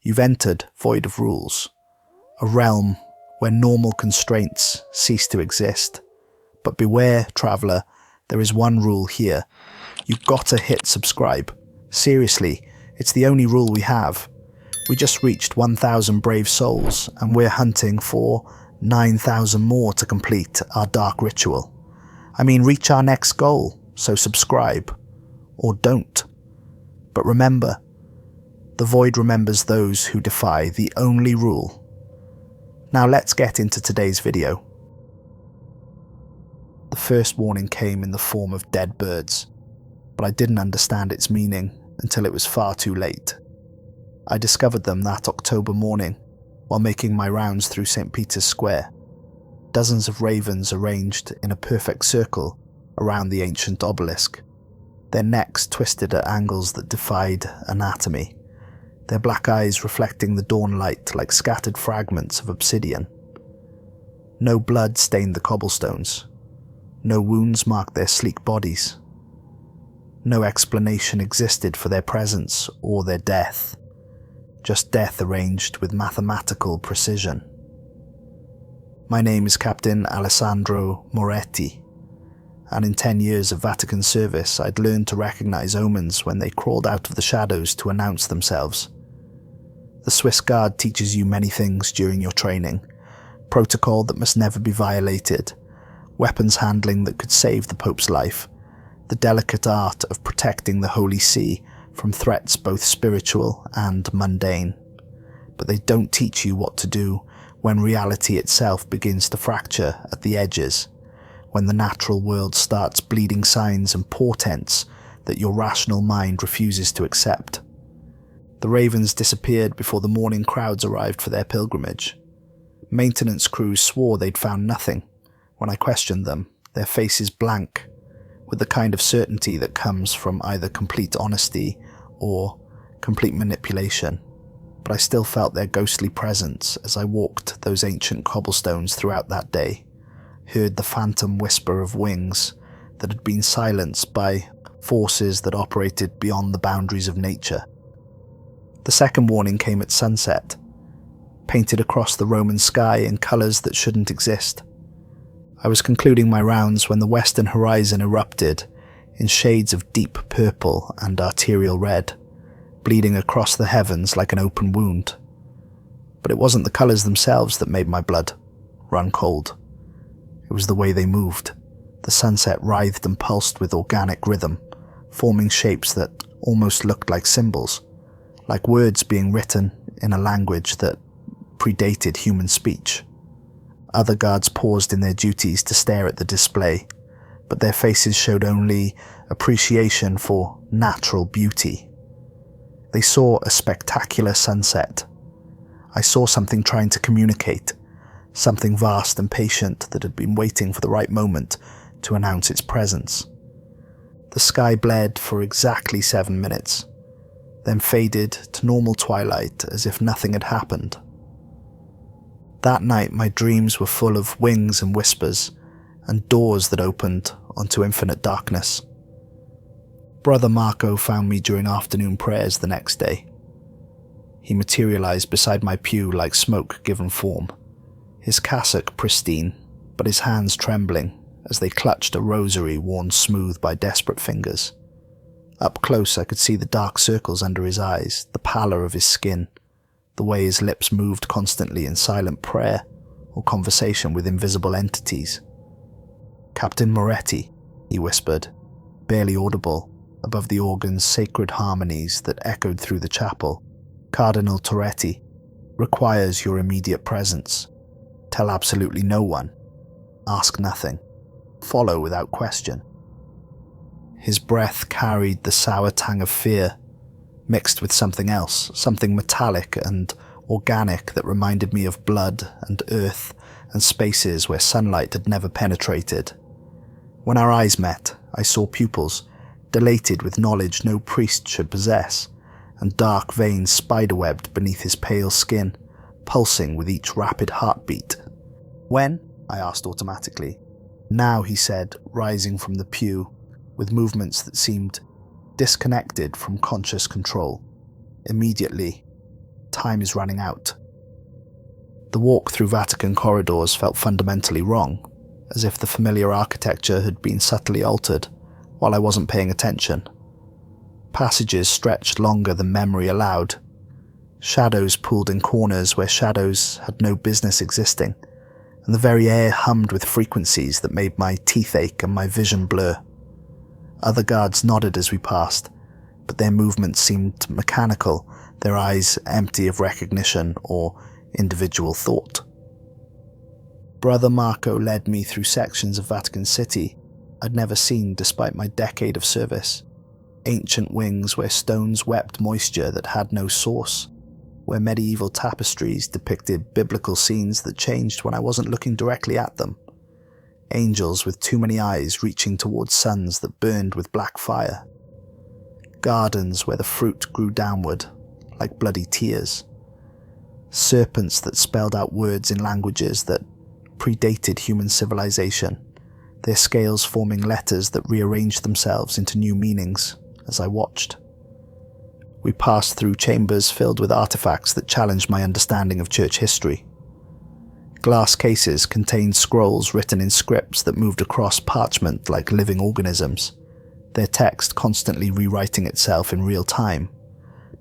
You've entered void of rules, a realm where normal constraints cease to exist. But beware, traveller, there is one rule here. You've got to hit subscribe. Seriously, it's the only rule we have. We just reached 1,000 brave souls, and we're hunting for 9,000 more to complete our dark ritual. I mean, reach our next goal, so subscribe. Or don't. But remember, the void remembers those who defy the only rule. Now let's get into today's video. The first warning came in the form of dead birds, but I didn't understand its meaning until it was far too late. I discovered them that October morning while making my rounds through St. Peter's Square. Dozens of ravens arranged in a perfect circle around the ancient obelisk, their necks twisted at angles that defied anatomy, their black eyes reflecting the dawn light like scattered fragments of obsidian. No blood stained the cobblestones. No wounds marked their sleek bodies. No explanation existed for their presence or their death. Just death arranged with mathematical precision. My name is Captain Alessandro Moretti, and in 10 years of Vatican service I'd learned to recognize omens when they crawled out of the shadows to announce themselves. The Swiss Guard teaches you many things during your training: protocol that must never be violated, weapons handling that could save the Pope's life, the delicate art of protecting the Holy See from threats both spiritual and mundane. But they don't teach you what to do when reality itself begins to fracture at the edges, when the natural world starts bleeding signs and portents that your rational mind refuses to accept. The ravens disappeared before the morning crowds arrived for their pilgrimage. Maintenance crews swore they'd found nothing. When I questioned them, their faces blank, with the kind of certainty that comes from either complete honesty or complete manipulation. But I still felt their ghostly presence as I walked those ancient cobblestones throughout that day, heard the phantom whisper of wings that had been silenced by forces that operated beyond the boundaries of nature. The second warning came at sunset, painted across the Roman sky in colours that shouldn't exist. I was concluding my rounds when the western horizon erupted in shades of deep purple and arterial red, bleeding across the heavens like an open wound. But it wasn't the colours themselves that made my blood run cold. It was the way they moved. The sunset writhed and pulsed with organic rhythm, forming shapes that almost looked like symbols, like words being written in a language that predated human speech. Other guards paused in their duties to stare at the display, but their faces showed only appreciation for natural beauty. They saw a spectacular sunset. I saw something trying to communicate, something vast and patient that had been waiting for the right moment to announce its presence. The sky bled for exactly 7 minutes, then faded to normal twilight as if nothing had happened. That night my dreams were full of wings and whispers, and doors that opened onto infinite darkness. Brother Marco found me during afternoon prayers the next day. He materialized beside my pew like smoke given form, his cassock pristine, but his hands trembling as they clutched a rosary worn smooth by desperate fingers. Up close I could see the dark circles under his eyes, the pallor of his skin, the way his lips moved constantly in silent prayer or conversation with invisible entities. "Captain Moretti," he whispered, barely audible, above the organ's sacred harmonies that echoed through the chapel. "Cardinal Torretti requires your immediate presence. Tell absolutely no one. Ask nothing. Follow without question." His breath carried the sour tang of fear, mixed with something else, something metallic and organic that reminded me of blood and earth and spaces where sunlight had never penetrated. When our eyes met, I saw pupils, dilated with knowledge no priest should possess, and dark veins spiderwebbed beneath his pale skin, pulsing with each rapid heartbeat. "When?" I asked automatically. "Now," he said, rising from the pew, with movements that seemed disconnected from conscious control. "Immediately. time is running out. The walk through Vatican corridors felt fundamentally wrong, as if the familiar architecture had been subtly altered while I wasn't paying attention. Passages stretched longer than memory allowed. Shadows pooled in corners where shadows had no business existing, and the very air hummed with frequencies that made my teeth ache and my vision blur. Other guards nodded as we passed, but their movements seemed mechanical, their eyes empty of recognition or individual thought. Brother Marco led me through sections of Vatican City I'd never seen despite my decade of service. Ancient wings where stones wept moisture that had no source, where medieval tapestries depicted biblical scenes that changed when I wasn't looking directly at them. Angels with too many eyes reaching towards suns that burned with black fire. Gardens where the fruit grew downward, like bloody tears. Serpents that spelled out words in languages that predated human civilization, their scales forming letters that rearranged themselves into new meanings as I watched. We passed through chambers filled with artifacts that challenged my understanding of church history. Glass cases contained scrolls written in scripts that moved across parchment like living organisms, their text constantly rewriting itself in real time.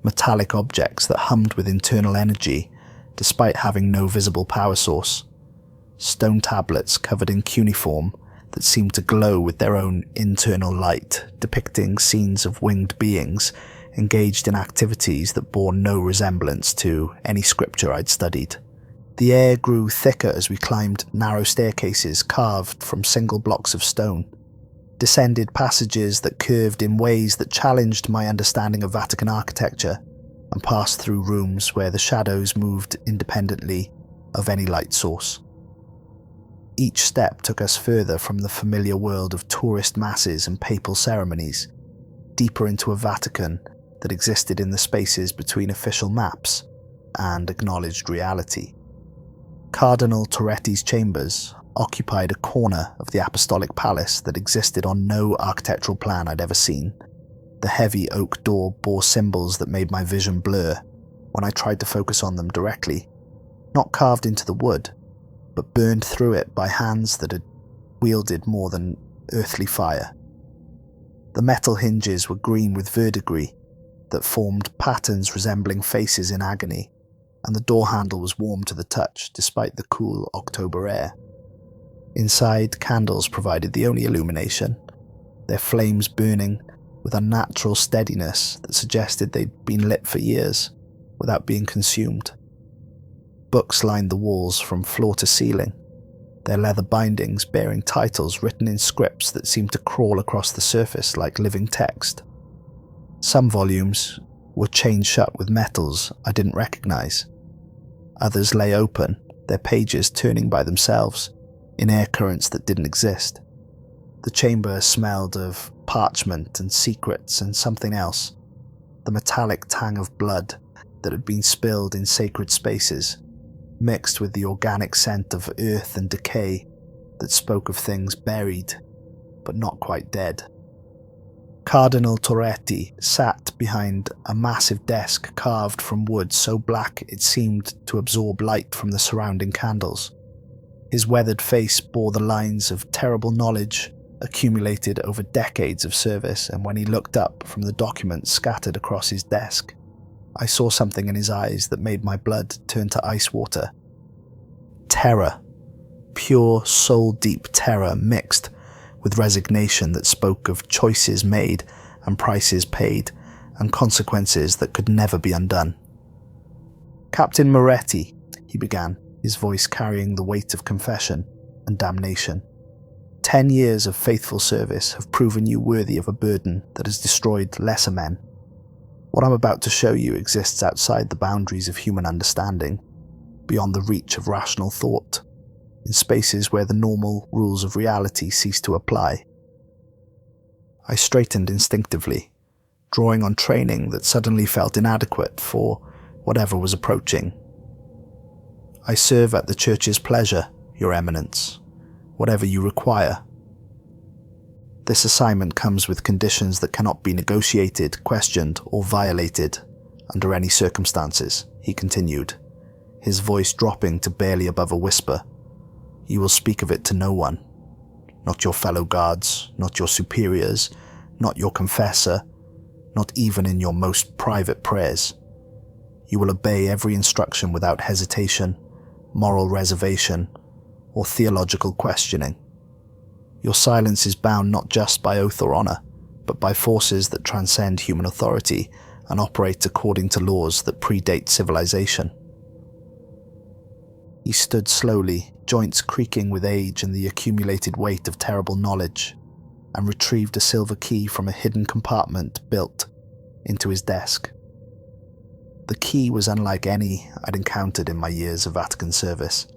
Metallic objects that hummed with internal energy despite having no visible power source. Stone tablets covered in cuneiform that seemed to glow with their own internal light, depicting scenes of winged beings engaged in activities that bore no resemblance to any scripture I'd studied. The air grew thicker as we climbed narrow staircases carved from single blocks of stone, descended passages that curved in ways that challenged my understanding of Vatican architecture, and passed through rooms where the shadows moved independently of any light source. Each step took us further from the familiar world of tourist masses and papal ceremonies, deeper into a Vatican that existed in the spaces between official maps and acknowledged reality. Cardinal Torretti's chambers occupied a corner of the apostolic palace that existed on no architectural plan I'd ever seen. The heavy oak door bore symbols that made my vision blur when I tried to focus on them directly, not carved into the wood, but burned through it by hands that had wielded more than earthly fire. The metal hinges were green with verdigris that formed patterns resembling faces in agony, and the door handle was warm to the touch despite the cool October air. Inside, candles provided the only illumination, their flames burning with unnatural steadiness that suggested they'd been lit for years without being consumed. Books lined the walls from floor to ceiling, their leather bindings bearing titles written in scripts that seemed to crawl across the surface like living text. Some volumes were chained shut with metals I didn't recognize. Others lay open, their pages turning by themselves in air currents that didn't exist. The chamber smelled of parchment and secrets and something else, the metallic tang of blood that had been spilled in sacred spaces, mixed with the organic scent of earth and decay that spoke of things buried but not quite dead. Cardinal Torretti sat behind a massive desk carved from wood so black it seemed to absorb light from the surrounding candles. His weathered face bore the lines of terrible knowledge accumulated over decades of service, and when he looked up from the documents scattered across his desk, I saw something in his eyes that made my blood turn to ice water. Terror. Pure, soul-deep terror mixed with resignation that spoke of choices made and prices paid and consequences that could never be undone. "Captain Moretti," he began, his voice carrying the weight of confession and damnation. 10 years of faithful service have proven you worthy of a burden that has destroyed lesser men. What I'm about to show you exists outside the boundaries of human understanding, beyond the reach of rational thought, in spaces where the normal rules of reality cease to apply. I straightened instinctively, drawing on training that suddenly felt inadequate for whatever was approaching. "I serve at the Church's pleasure, Your Eminence, whatever you require. This assignment comes with conditions that cannot be negotiated, questioned, or violated under any circumstances," he continued, his voice dropping to barely above a whisper. You will speak of it to no one. Not your fellow guards, not your superiors, not your confessor, not even in your most private prayers. You will obey every instruction without hesitation, moral reservation, or theological questioning. Your silence is bound not just by oath or honor, but by forces that transcend human authority and operate according to laws that predate civilization. He stood slowly, joints creaking with age and the accumulated weight of terrible knowledge, and retrieved a silver key from a hidden compartment built into his desk. The key was unlike any I'd encountered in my years of Vatican service,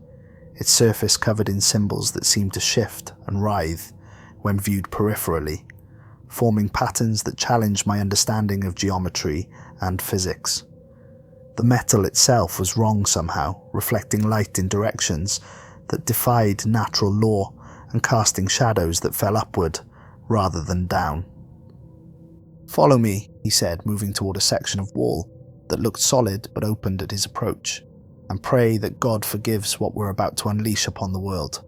its surface covered in symbols that seemed to shift and writhe when viewed peripherally, forming patterns that challenged my understanding of geometry and physics. The metal itself was wrong somehow, reflecting light in directions that defied natural law and casting shadows that fell upward rather than down. Follow me, he said, moving toward a section of wall that looked solid but opened at his approach, and pray that God forgives what we're about to unleash upon the world.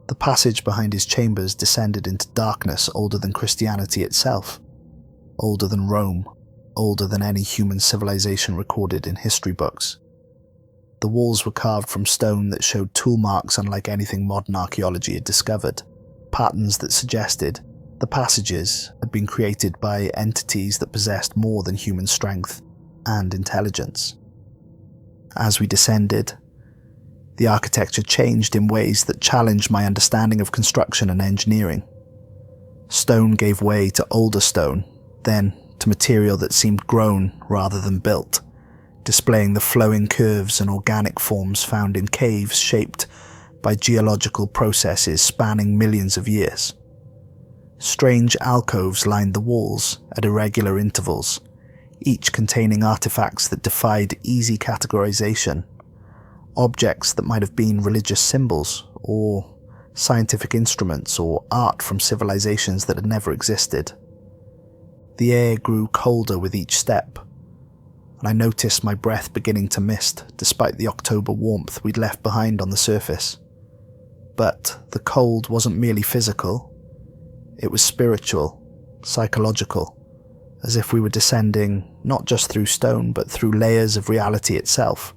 The passage behind his chambers descended into darkness older than Christianity itself, older than Rome, older than any human civilization recorded in history books. The walls were carved from stone that showed tool marks unlike anything modern archaeology had discovered, patterns that suggested the passages had been created by entities that possessed more than human strength and intelligence. As we descended, the architecture changed in ways that challenged my understanding of construction and engineering. Stone gave way to older stone, then to material that seemed grown rather than built, displaying the flowing curves and organic forms found in caves shaped by geological processes spanning millions of years. Strange alcoves lined the walls at irregular intervals, each containing artifacts that defied easy categorization, objects that might have been religious symbols, or scientific instruments, or art from civilizations that had never existed. The air grew colder with each step, and I noticed my breath beginning to mist despite the October warmth we'd left behind on the surface. But the cold wasn't merely physical, it was spiritual, psychological, as if we were descending not just through stone but through layers of reality itself,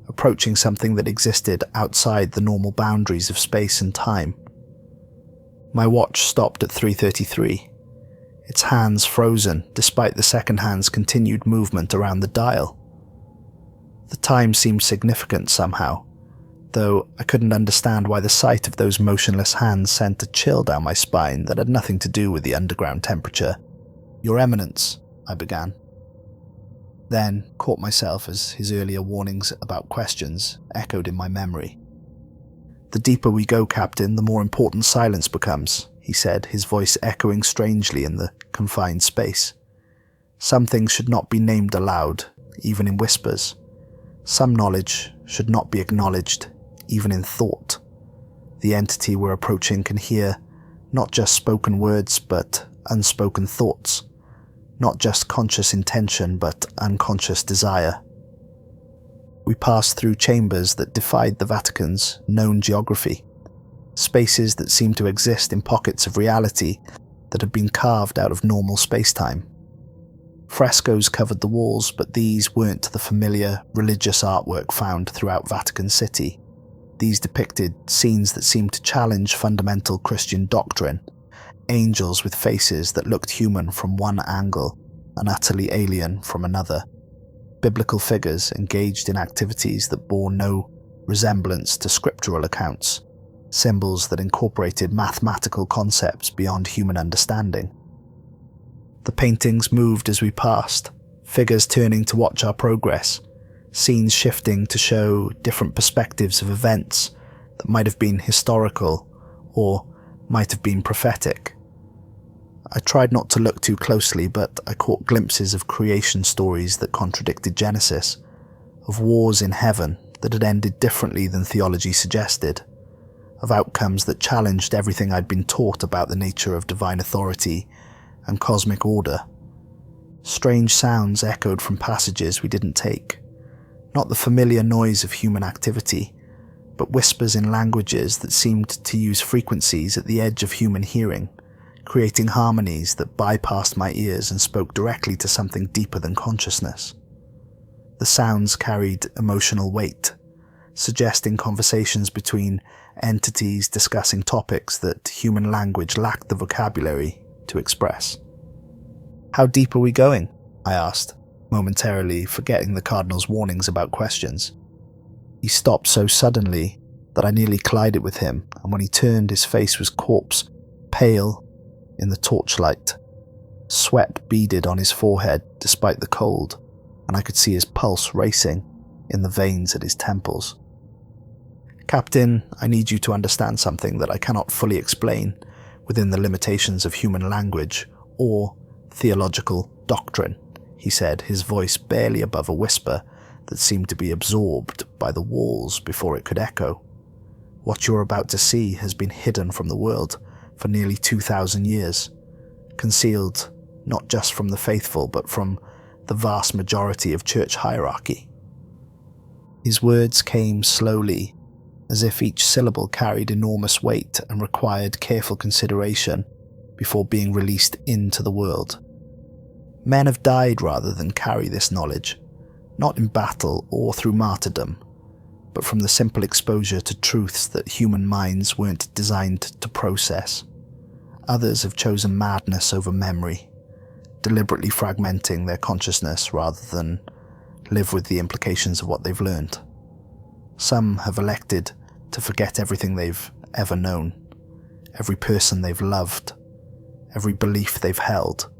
approaching something that existed outside the normal boundaries of space and time. My watch stopped at 3:33, its hands frozen despite the second hand's continued movement around the dial. The time seemed significant somehow, though I couldn't understand why the sight of those motionless hands sent a chill down my spine that had nothing to do with the underground temperature. Your Eminence, I began. Then caught myself as his earlier warnings about questions echoed in my memory. The deeper we go, Captain, the more important silence becomes, he said, his voice echoing strangely in the confined space. Some things should not be named aloud, even in whispers. Some knowledge should not be acknowledged, even in thought. The entity we're approaching can hear not just spoken words, but unspoken thoughts. Not just conscious intention, but unconscious desire. We passed through chambers that defied the Vatican's known geography, spaces that seemed to exist in pockets of reality that had been carved out of normal space-time. Frescoes covered the walls, but these weren't the familiar religious artwork found throughout Vatican City. These depicted scenes that seemed to challenge fundamental Christian doctrine, angels with faces that looked human from one angle and utterly alien from another, biblical figures engaged in activities that bore no resemblance to scriptural accounts, symbols that incorporated mathematical concepts beyond human understanding. The paintings moved as we passed, figures turning to watch our progress, scenes shifting to show different perspectives of events that might have been historical or might have been prophetic. I tried not to look too closely, but I caught glimpses of creation stories that contradicted Genesis, of wars in heaven that had ended differently than theology suggested, of outcomes that challenged everything I'd been taught about the nature of divine authority and cosmic order. Strange sounds echoed from passages we didn't take. Not the familiar noise of human activity, but whispers in languages that seemed to use frequencies at the edge of human hearing, creating harmonies that bypassed my ears and spoke directly to something deeper than consciousness. The sounds carried emotional weight, suggesting conversations between entities discussing topics that human language lacked the vocabulary to express. "How deep are we going?" I asked, momentarily forgetting the Cardinal's warnings about questions. He stopped so suddenly that I nearly collided with him, and when he turned, his face was corpse pale in the torchlight. Sweat beaded on his forehead despite the cold, and I could see his pulse racing in the veins at his temples. "Captain, I need you to understand something that I cannot fully explain within the limitations of human language or theological doctrine," he said, his voice barely above a whisper that seemed to be absorbed by the walls before it could echo. "What you're about to see has been hidden from the world for nearly 2,000 years, concealed not just from the faithful but from the vast majority of church hierarchy." His words came slowly, as if each syllable carried enormous weight and required careful consideration before being released into the world. Men have died rather than carry this knowledge, not in battle or through martyrdom, but from the simple exposure to truths that human minds weren't designed to process. Others have chosen madness over memory, deliberately fragmenting their consciousness rather than live with the implications of what they've learned. Some have elected to forget everything they've ever known, every person they've loved, every belief they've held,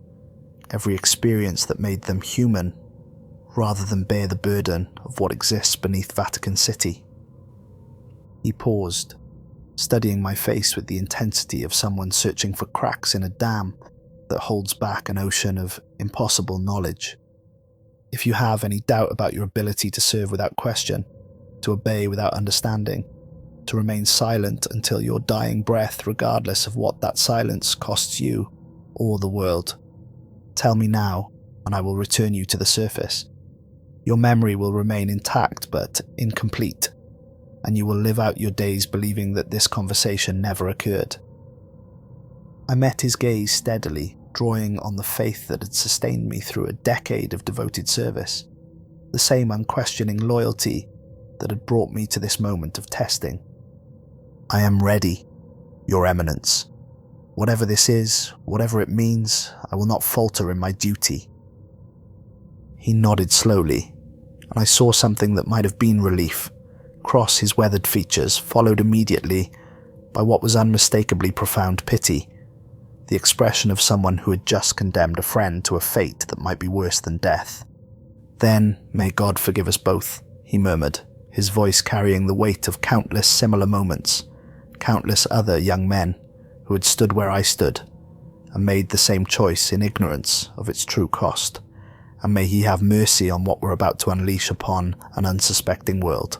every experience that made them human, rather than bear the burden of what exists beneath Vatican City. He paused, studying my face with the intensity of someone searching for cracks in a dam that holds back an ocean of impossible knowledge. "If you have any doubt about your ability to serve without question, to obey without understanding, to remain silent until your dying breath regardless of what that silence costs you or the world, tell me now and I will return you to the surface. Your memory will remain intact but incomplete, and you will live out your days believing that this conversation never occurred." I met his gaze steadily, drawing on the faith that had sustained me through a decade of devoted service, the same unquestioning loyalty that had brought me to this moment of testing. "I am ready, Your Eminence. Whatever this is, whatever it means, I will not falter in my duty." He nodded slowly, and I saw something that might have been relief cross his weathered features, followed immediately by what was unmistakably profound pity, the expression of someone who had just condemned a friend to a fate that might be worse than death. "Then may God forgive us both," he murmured, his voice carrying the weight of countless similar moments, countless other young men who had stood where I stood and made the same choice in ignorance of its true cost, and may he have mercy on what we're about to unleash upon an unsuspecting world.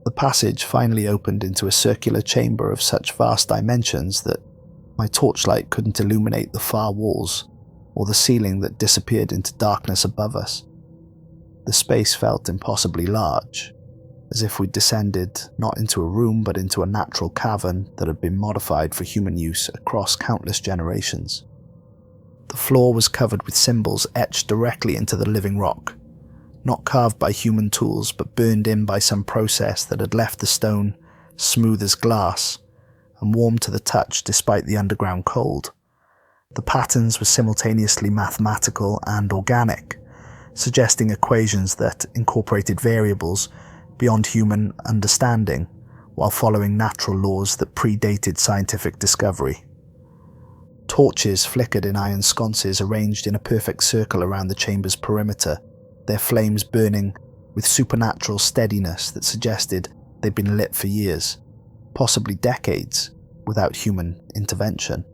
The passage finally opened into a circular chamber of such vast dimensions that my torchlight couldn't illuminate the far walls or the ceiling that disappeared into darkness above us. The space felt impossibly large, as if we'd descended not into a room but into a natural cavern that had been modified for human use across countless generations. The floor was covered with symbols etched directly into the living rock, not carved by human tools but burned in by some process that had left the stone smooth as glass and warm to the touch despite the underground cold. The patterns were simultaneously mathematical and organic, suggesting equations that incorporated variables beyond human understanding while following natural laws that predated scientific discovery. Torches flickered in iron sconces arranged in a perfect circle around the chamber's perimeter, their flames burning with supernatural steadiness that suggested they'd been lit for years, possibly decades, without human intervention.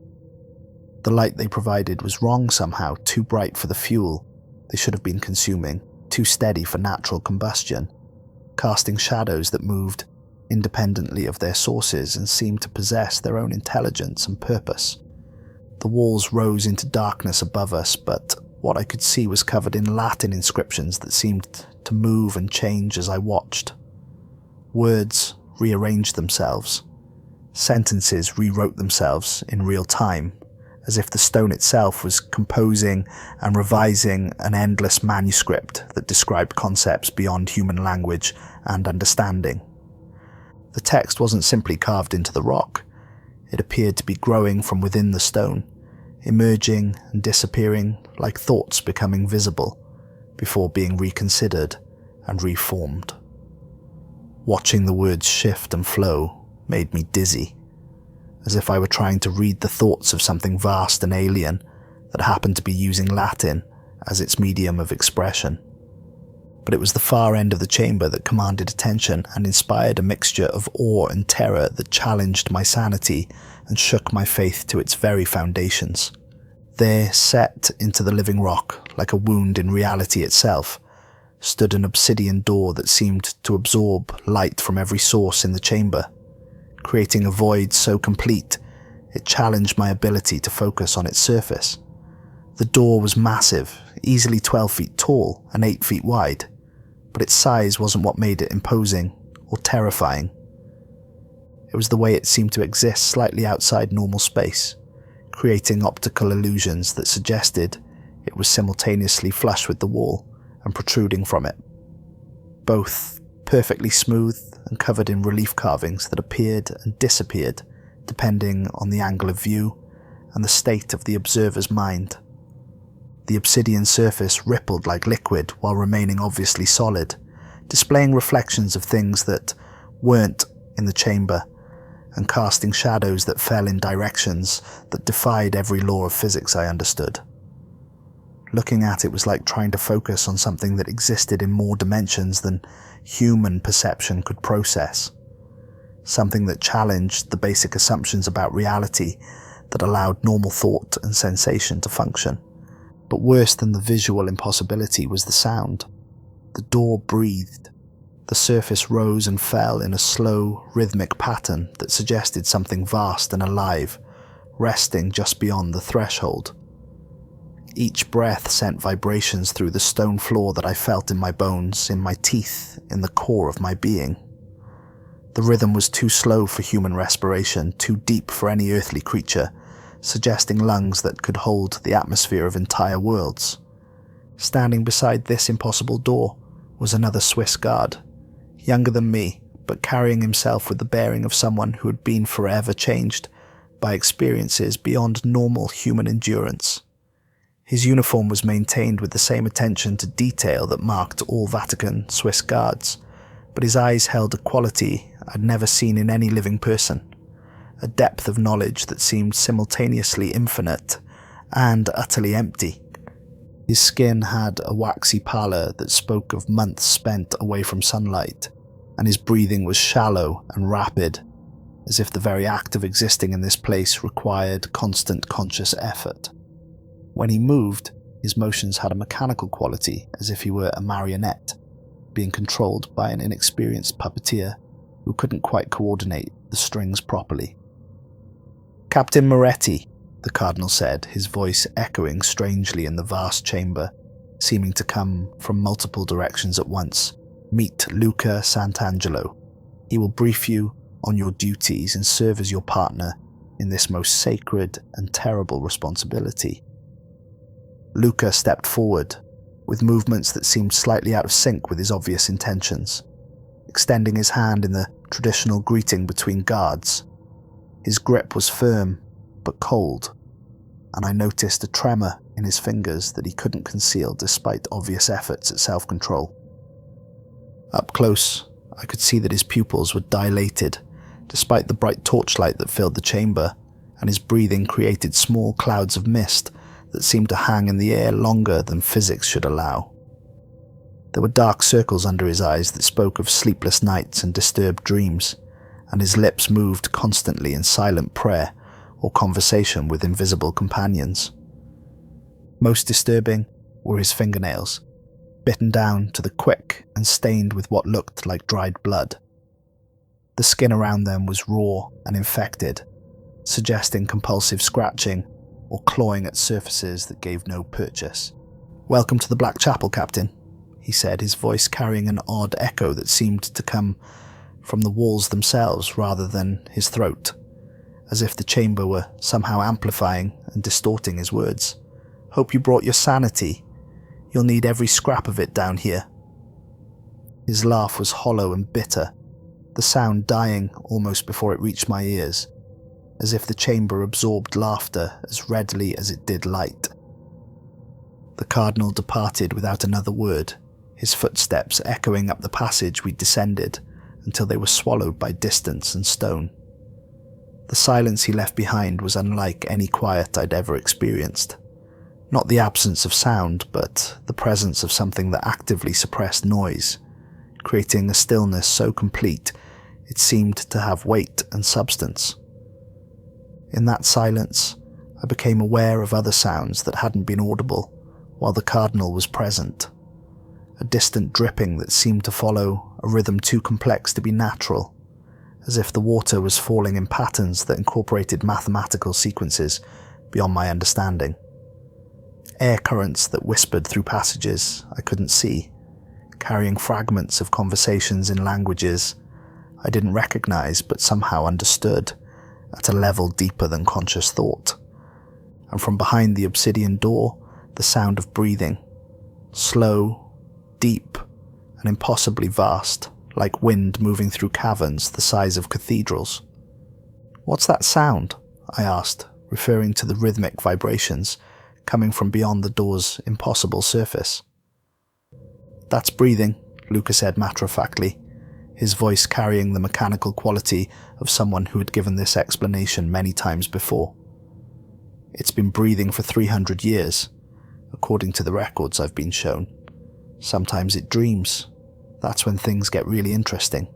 The light they provided was wrong somehow, too bright for the fuel they should have been consuming, too steady for natural combustion, casting shadows that moved independently of their sources and seemed to possess their own intelligence and purpose. The walls rose into darkness above us, but what I could see was covered in Latin inscriptions that seemed to move and change as I watched. Words rearranged themselves. Sentences rewrote themselves in real time, as if the stone itself was composing and revising an endless manuscript that described concepts beyond human language and understanding. The text wasn't simply carved into the rock. It appeared to be growing from within the stone, emerging and disappearing like thoughts becoming visible, before being reconsidered and reformed. Watching the words shift and flow made me dizzy, as if I were trying to read the thoughts of something vast and alien that happened to be using Latin as its medium of expression. But it was the far end of the chamber that commanded attention and inspired a mixture of awe and terror that challenged my sanity and shook my faith to its very foundations. There, set into the living rock, like a wound in reality itself, stood an obsidian door that seemed to absorb light from every source in the chamber, creating a void so complete it challenged my ability to focus on its surface. The door was massive, easily 12 feet tall and 8 feet wide, but its size wasn't what made it imposing or terrifying. It was the way it seemed to exist slightly outside normal space, creating optical illusions that suggested it was simultaneously flush with the wall and protruding from it, both perfectly smooth and covered in relief carvings that appeared and disappeared depending on the angle of view and the state of the observer's mind. The obsidian surface rippled like liquid while remaining obviously solid, displaying reflections of things that weren't in the chamber and casting shadows that fell in directions that defied every law of physics I understood. Looking at it was like trying to focus on something that existed in more dimensions than human perception could process. Something that challenged the basic assumptions about reality that allowed normal thought and sensation to function. But worse than the visual impossibility was the sound. The door breathed. The surface rose and fell in a slow, rhythmic pattern that suggested something vast and alive, resting just beyond the threshold. Each breath sent vibrations through the stone floor that I felt in my bones, in my teeth, in the core of my being. The rhythm was too slow for human respiration, too deep for any earthly creature, suggesting lungs that could hold the atmosphere of entire worlds. Standing beside this impossible door was another Swiss guard, younger than me, but carrying himself with the bearing of someone who had been forever changed by experiences beyond normal human endurance. His uniform was maintained with the same attention to detail that marked all Vatican Swiss guards, but his eyes held a quality I'd never seen in any living person, a depth of knowledge that seemed simultaneously infinite and utterly empty. His skin had a waxy pallor that spoke of months spent away from sunlight, and his breathing was shallow and rapid, as if the very act of existing in this place required constant conscious effort. When he moved, his motions had a mechanical quality, as if he were a marionette, being controlled by an inexperienced puppeteer who couldn't quite coordinate the strings properly. "Captain Moretti," the Cardinal said, his voice echoing strangely in the vast chamber, seeming to come from multiple directions at once. "Meet Luca Sant'Angelo. He will brief you on your duties and serve as your partner in this most sacred and terrible responsibility." Luca stepped forward, with movements that seemed slightly out of sync with his obvious intentions, extending his hand in the traditional greeting between guards. His grip was firm, but cold, and I noticed a tremor in his fingers that he couldn't conceal despite obvious efforts at self-control. Up close, I could see that his pupils were dilated, despite the bright torchlight that filled the chamber, and his breathing created small clouds of mist that seemed to hang in the air longer than physics should allow. There were dark circles under his eyes that spoke of sleepless nights and disturbed dreams, and his lips moved constantly in silent prayer or conversation with invisible companions. Most disturbing were his fingernails, bitten down to the quick and stained with what looked like dried blood. The skin around them was raw and infected, suggesting compulsive scratching or clawing at surfaces that gave no purchase. "Welcome to the Black Chapel, Captain," he said, his voice carrying an odd echo that seemed to come from the walls themselves rather than his throat, as if the chamber were somehow amplifying and distorting his words. "Hope you brought your sanity. You'll need every scrap of it down here." His laugh was hollow and bitter, the sound dying almost before it reached my ears, as if the chamber absorbed laughter as readily as it did light. The Cardinal departed without another word, his footsteps echoing up the passage we descended until they were swallowed by distance and stone. The silence he left behind was unlike any quiet I'd ever experienced. Not the absence of sound, but the presence of something that actively suppressed noise, creating a stillness so complete it seemed to have weight and substance. In that silence, I became aware of other sounds that hadn't been audible while the Cardinal was present. A distant dripping that seemed to follow a rhythm too complex to be natural, as if the water was falling in patterns that incorporated mathematical sequences beyond my understanding. Air currents that whispered through passages I couldn't see, carrying fragments of conversations in languages I didn't recognize but somehow understood at a level deeper than conscious thought. And from behind the obsidian door, the sound of breathing, slow, deep, and impossibly vast, like wind moving through caverns the size of cathedrals. "What's that sound?" I asked, referring to the rhythmic vibrations coming from beyond the door's impossible surface. "That's breathing," Luca said matter-of-factly, his voice carrying the mechanical quality of someone who had given this explanation many times before. "It's been breathing for 300 years, according to the records I've been shown. Sometimes it dreams. That's when things get really interesting."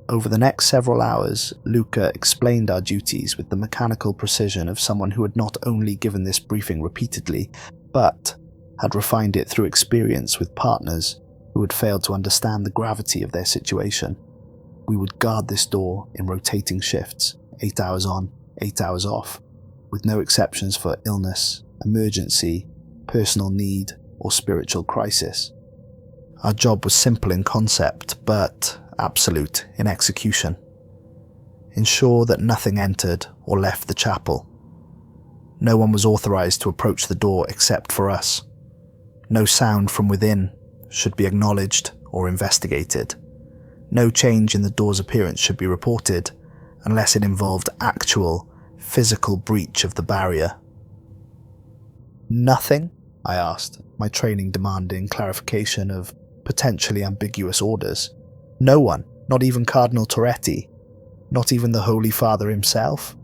Over the next several hours, Luca explained our duties with the mechanical precision of someone who had not only given this briefing repeatedly, but had refined it through experience with partners who had failed to understand the gravity of their situation. We would guard this door in rotating shifts, 8 hours on, 8 hours off, with no exceptions for illness, emergency, personal need, or spiritual crisis. Our job was simple in concept, but absolute in execution. Ensure that nothing entered or left the chapel. No one was authorized to approach the door except for us. No sound from within should be acknowledged or investigated. No change in the door's appearance should be reported unless it involved actual, physical breach of the barrier. "Nothing?" I asked, my training demanding clarification of potentially ambiguous orders. "No one, not even Cardinal Torretti, not even the Holy Father himself?"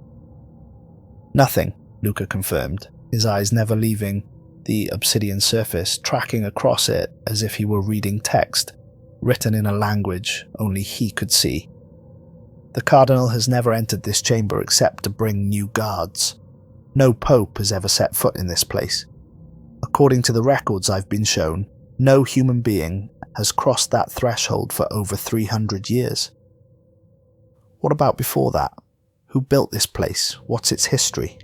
"Nothing," Luca confirmed, his eyes never leaving the obsidian surface, tracking across it as if he were reading text, written in a language only he could see. "The Cardinal has never entered this chamber except to bring new guards. No Pope has ever set foot in this place. According to the records I've been shown, no human being has crossed that threshold for over 300 years. What about before that? Who built this place? What's its history?"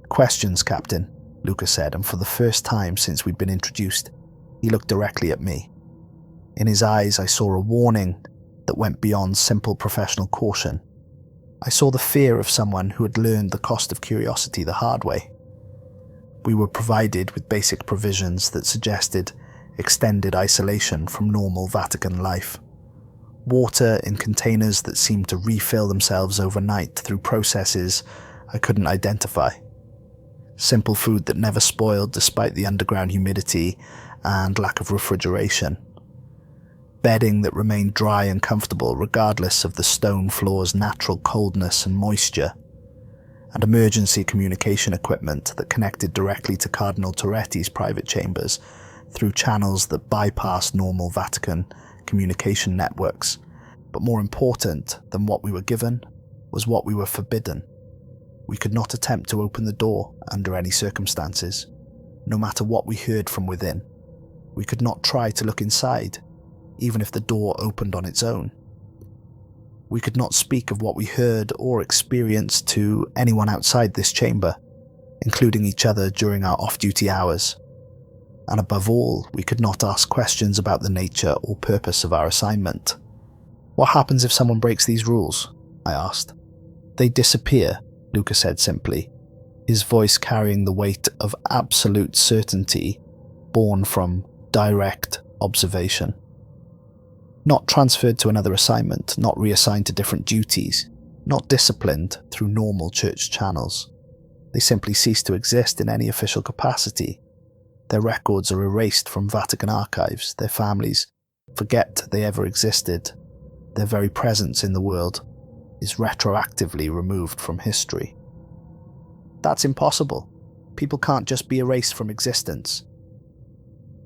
"Questions, Captain," Luca said, and for the first time since we'd been introduced, he looked directly at me. In his eyes I saw a warning that went beyond simple professional caution. I saw the fear of someone who had learned the cost of curiosity the hard way. We were provided with basic provisions that suggested extended isolation from normal Vatican life. Water in containers that seemed to refill themselves overnight through processes I couldn't identify. Simple food that never spoiled despite the underground humidity and lack of refrigeration. Bedding that remained dry and comfortable regardless of the stone floor's natural coldness and moisture. And emergency communication equipment that connected directly to Cardinal Torretti's private chambers through channels that bypassed normal Vatican communication networks. But more important than what we were given was what we were forbidden. We could not attempt to open the door under any circumstances, no matter what we heard from within. We could not try to look inside, even if the door opened on its own. We could not speak of what we heard or experienced to anyone outside this chamber, including each other during our off-duty hours. And above all, we could not ask questions about the nature or purpose of our assignment. "What happens if someone breaks these rules?" I asked. "They disappear," Luca said simply, his voice carrying the weight of absolute certainty born from direct observation. Not transferred to another assignment, not reassigned to different duties, not disciplined through normal church channels. They simply cease to exist in any official capacity. Their records are erased from Vatican archives, their families forget they ever existed, their very presence in the world is retroactively removed from history. "That's impossible. People can't just be erased from existence."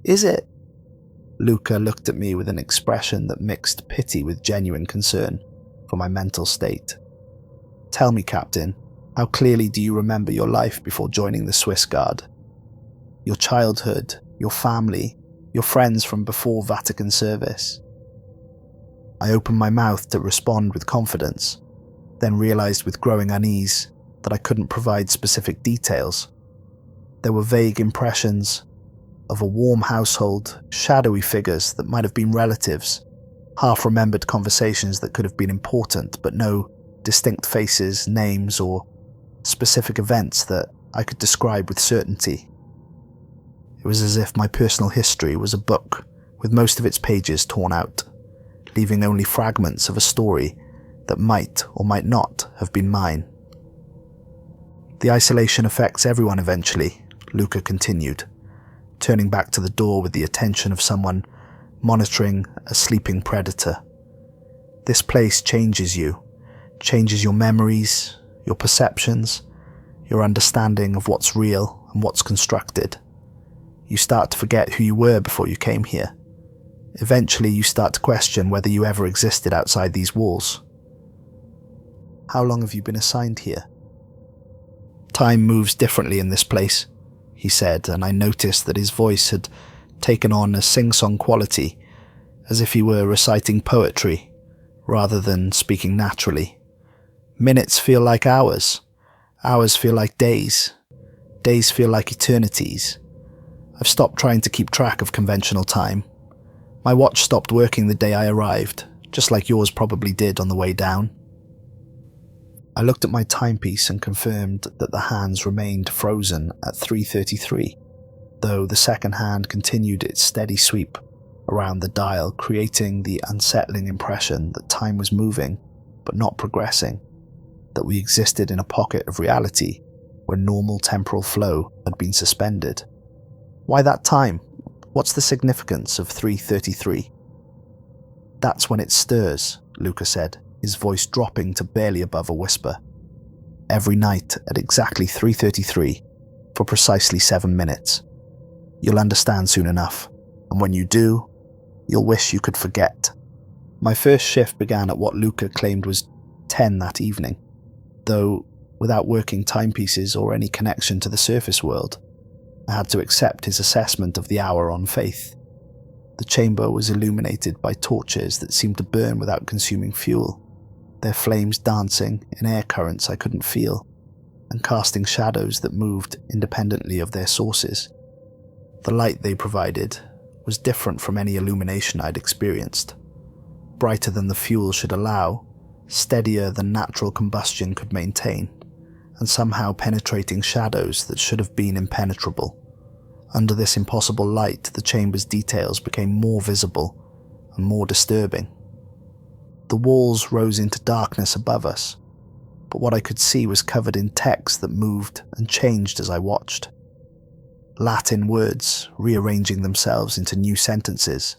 "Is it?" Luca looked at me with an expression that mixed pity with genuine concern for my mental state. "Tell me, Captain, how clearly do you remember your life before joining the Swiss Guard? Your childhood, your family, your friends from before Vatican service?" I opened my mouth to respond with confidence, then realized with growing unease that I couldn't provide specific details. There were vague impressions of a warm household, shadowy figures that might have been relatives, half-remembered conversations that could have been important, but no distinct faces, names, or specific events that I could describe with certainty. It was as if my personal history was a book with most of its pages torn out, leaving only fragments of a story that might or might not have been mine. "The isolation affects everyone eventually," Luca continued, turning back to the door with the attention of someone monitoring a sleeping predator. "This place changes you, changes your memories, your perceptions, your understanding of what's real and what's constructed. You start to forget who you were before you came here. Eventually you start to question whether you ever existed outside these walls." "How long have you been assigned here?" "Time moves differently in this place," he said, and I noticed that his voice had taken on a sing-song quality, as if he were reciting poetry, rather than speaking naturally. "Minutes feel like hours, hours feel like days, days feel like eternities. I've stopped trying to keep track of conventional time. My watch stopped working the day I arrived, just like yours probably did on the way down." I looked at my timepiece and confirmed that the hands remained frozen at 3:33, though the second hand continued its steady sweep around the dial, creating the unsettling impression that time was moving, but not progressing, that we existed in a pocket of reality where normal temporal flow had been suspended. "Why that time? What's the significance of 3:33? "That's when it stirs," Luca said, his voice dropping to barely above a whisper. "Every night at exactly 3:33 for precisely 7 minutes. You'll understand soon enough, and when you do, you'll wish you could forget." My first shift began at what Luca claimed was 10 that evening, though without working timepieces or any connection to the surface world, I had to accept his assessment of the hour on faith. The chamber was illuminated by torches that seemed to burn without consuming fuel, their flames dancing in air currents I couldn't feel, and casting shadows that moved independently of their sources. The light they provided was different from any illumination I'd experienced. Brighter than the fuel should allow, steadier than natural combustion could maintain, and somehow penetrating shadows that should have been impenetrable. Under this impossible light, the chamber's details became more visible and more disturbing. The walls rose into darkness above us, but what I could see was covered in text that moved and changed as I watched. Latin words rearranging themselves into new sentences.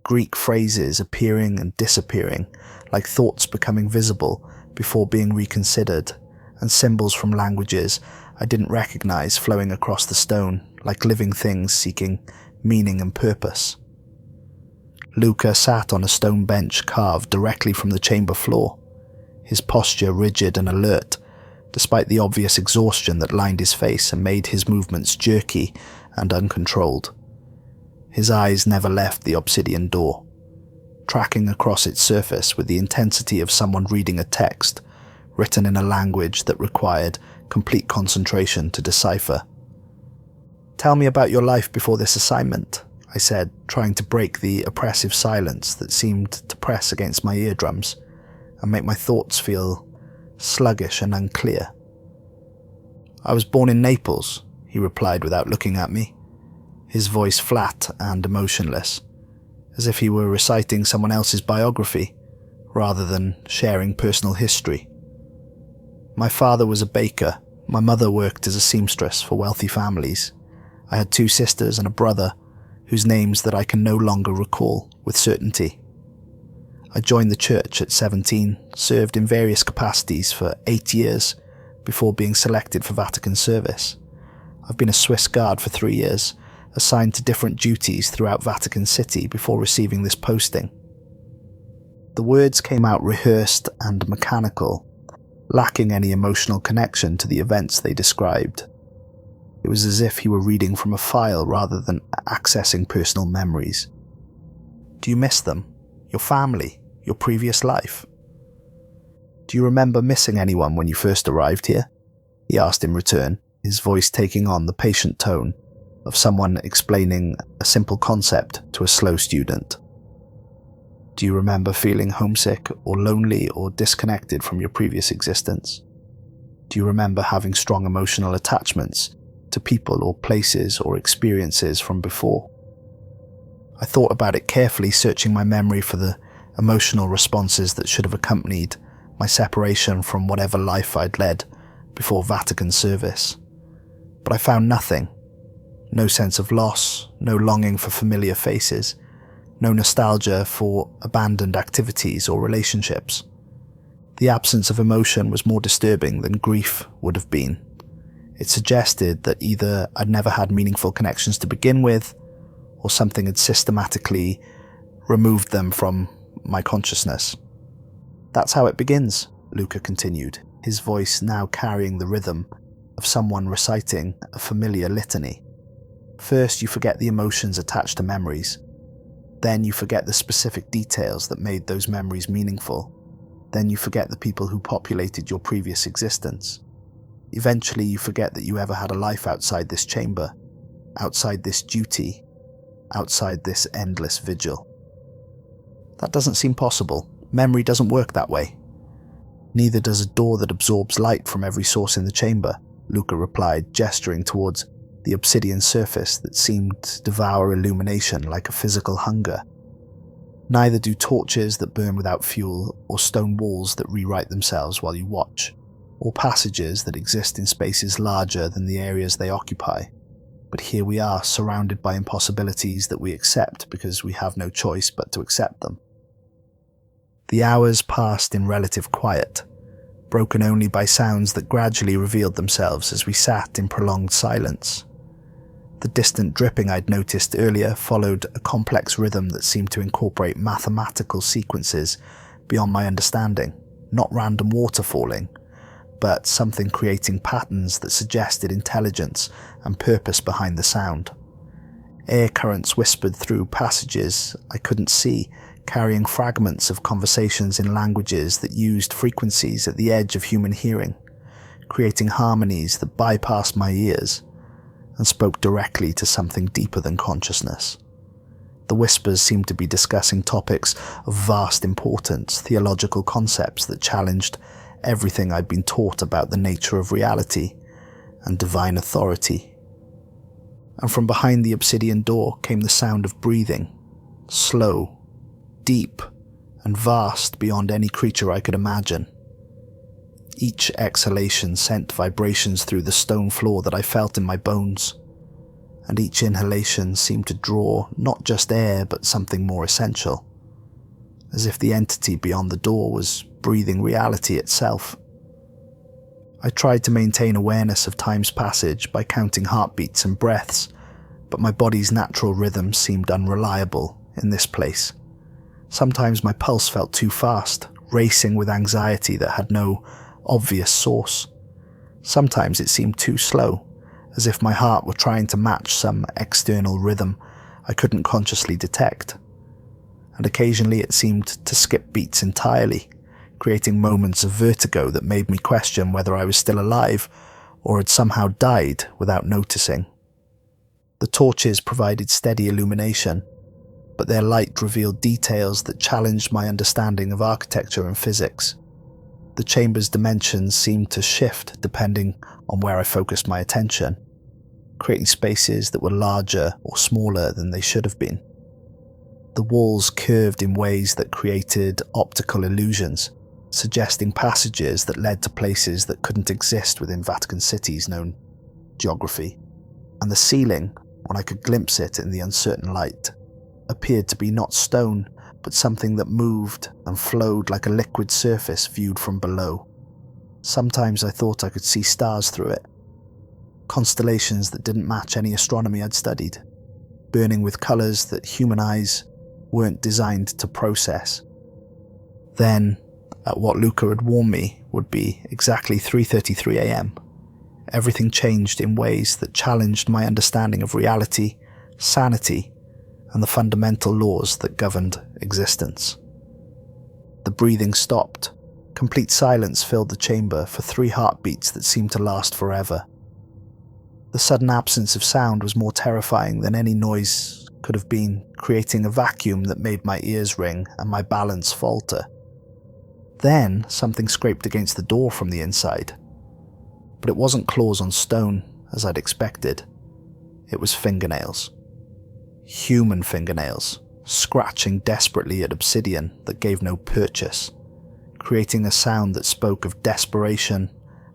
Greek phrases appearing and disappearing, like thoughts becoming visible before being reconsidered, and symbols from languages I didn't recognize flowing across the stone like living things seeking meaning and purpose. Luca sat on a stone bench carved directly from the chamber floor, his posture rigid and alert, despite the obvious exhaustion that lined his face and made his movements jerky and uncontrolled. His eyes never left the obsidian door, tracking across its surface with the intensity of someone reading a text written in a language that required complete concentration to decipher. "Tell me about your life before this assignment," I said, trying to break the oppressive silence that seemed to press against my eardrums and make my thoughts feel sluggish and unclear. "I was born in Naples," he replied without looking at me, his voice flat and emotionless, as if he were reciting someone else's biography rather than sharing personal history. "My father was a baker. My mother worked as a seamstress for wealthy families. I had 2 sisters and a brother whose names that I can no longer recall with certainty. I joined the church at 17, served in various capacities for 8 years before being selected for Vatican service. I've been a Swiss guard for 3 years, assigned to different duties throughout Vatican City before receiving this posting." The words came out rehearsed and mechanical, lacking any emotional connection to the events they described. It was as if he were reading from a file rather than accessing personal memories. "Do you miss them? Your family? Your previous life? Do you remember missing anyone when you first arrived here?" he asked in return, his voice taking on the patient tone of someone explaining a simple concept to a slow student. "Do you remember feeling homesick or lonely or disconnected from your previous existence? Do you remember having strong emotional attachments to people or places or experiences from before?" I thought about it carefully, searching my memory for the emotional responses that should have accompanied my separation from whatever life I'd led before Vatican service. But I found nothing. No sense of loss, no longing for familiar faces, no nostalgia for abandoned activities or relationships. The absence of emotion was more disturbing than grief would have been. It suggested that either I'd never had meaningful connections to begin with, or something had systematically removed them from my consciousness. "That's how it begins," Luca continued, his voice now carrying the rhythm of someone reciting a familiar litany. "First, you forget the emotions attached to memories. Then you forget the specific details that made those memories meaningful. Then you forget the people who populated your previous existence. Eventually you forget that you ever had a life outside this chamber, outside this duty, outside this endless vigil." "That doesn't seem possible. Memory doesn't work that way." "Neither does a door that absorbs light from every source in the chamber," Luca replied, gesturing towards the obsidian surface that seemed to devour illumination like a physical hunger. "Neither do torches that burn without fuel, or stone walls that rewrite themselves while you watch, or passages that exist in spaces larger than the areas they occupy. But here we are, surrounded by impossibilities that we accept because we have no choice but to accept them." The hours passed in relative quiet, broken only by sounds that gradually revealed themselves as we sat in prolonged silence. The distant dripping I'd noticed earlier followed a complex rhythm that seemed to incorporate mathematical sequences beyond my understanding, not random water falling, but something creating patterns that suggested intelligence and purpose behind the sound. Air currents whispered through passages I couldn't see, carrying fragments of conversations in languages that used frequencies at the edge of human hearing, creating harmonies that bypassed my ears and spoke directly to something deeper than consciousness. The whispers seemed to be discussing topics of vast importance, theological concepts that challenged everything I'd been taught about the nature of reality and divine authority. And from behind the obsidian door came the sound of breathing, slow, deep, and vast beyond any creature I could imagine. Each exhalation sent vibrations through the stone floor that I felt in my bones, and each inhalation seemed to draw not just air but something more essential, as if the entity beyond the door was breathing reality itself. I tried to maintain awareness of time's passage by counting heartbeats and breaths, but my body's natural rhythm seemed unreliable in this place. Sometimes my pulse felt too fast, racing with anxiety that had no obvious source. Sometimes it seemed too slow, as if my heart were trying to match some external rhythm I couldn't consciously detect. And occasionally it seemed to skip beats entirely, creating moments of vertigo that made me question whether I was still alive or had somehow died without noticing. The torches provided steady illumination, but their light revealed details that challenged my understanding of architecture and physics. The chamber's dimensions seemed to shift depending on where I focused my attention, creating spaces that were larger or smaller than they should have been. The walls curved in ways that created optical illusions, suggesting passages that led to places that couldn't exist within Vatican City's known geography. And the ceiling, when I could glimpse it in the uncertain light, appeared to be not stone, but something that moved and flowed like a liquid surface viewed from below. Sometimes I thought I could see stars through it, constellations that didn't match any astronomy I'd studied, burning with colours that human eyes weren't designed to process. Then, at what Luca had warned me would be exactly 3:33 a.m., everything changed in ways that challenged my understanding of reality, sanity, and the fundamental laws that governed existence. The breathing stopped. Complete silence filled the chamber for 3 heartbeats that seemed to last forever. The sudden absence of sound was more terrifying than any noise could have been, creating a vacuum that made my ears ring and my balance falter. Then something scraped against the door from the inside. But it wasn't claws on stone, as I'd expected. It was fingernails. Human fingernails, scratching desperately at obsidian that gave no purchase, creating a sound that spoke of desperation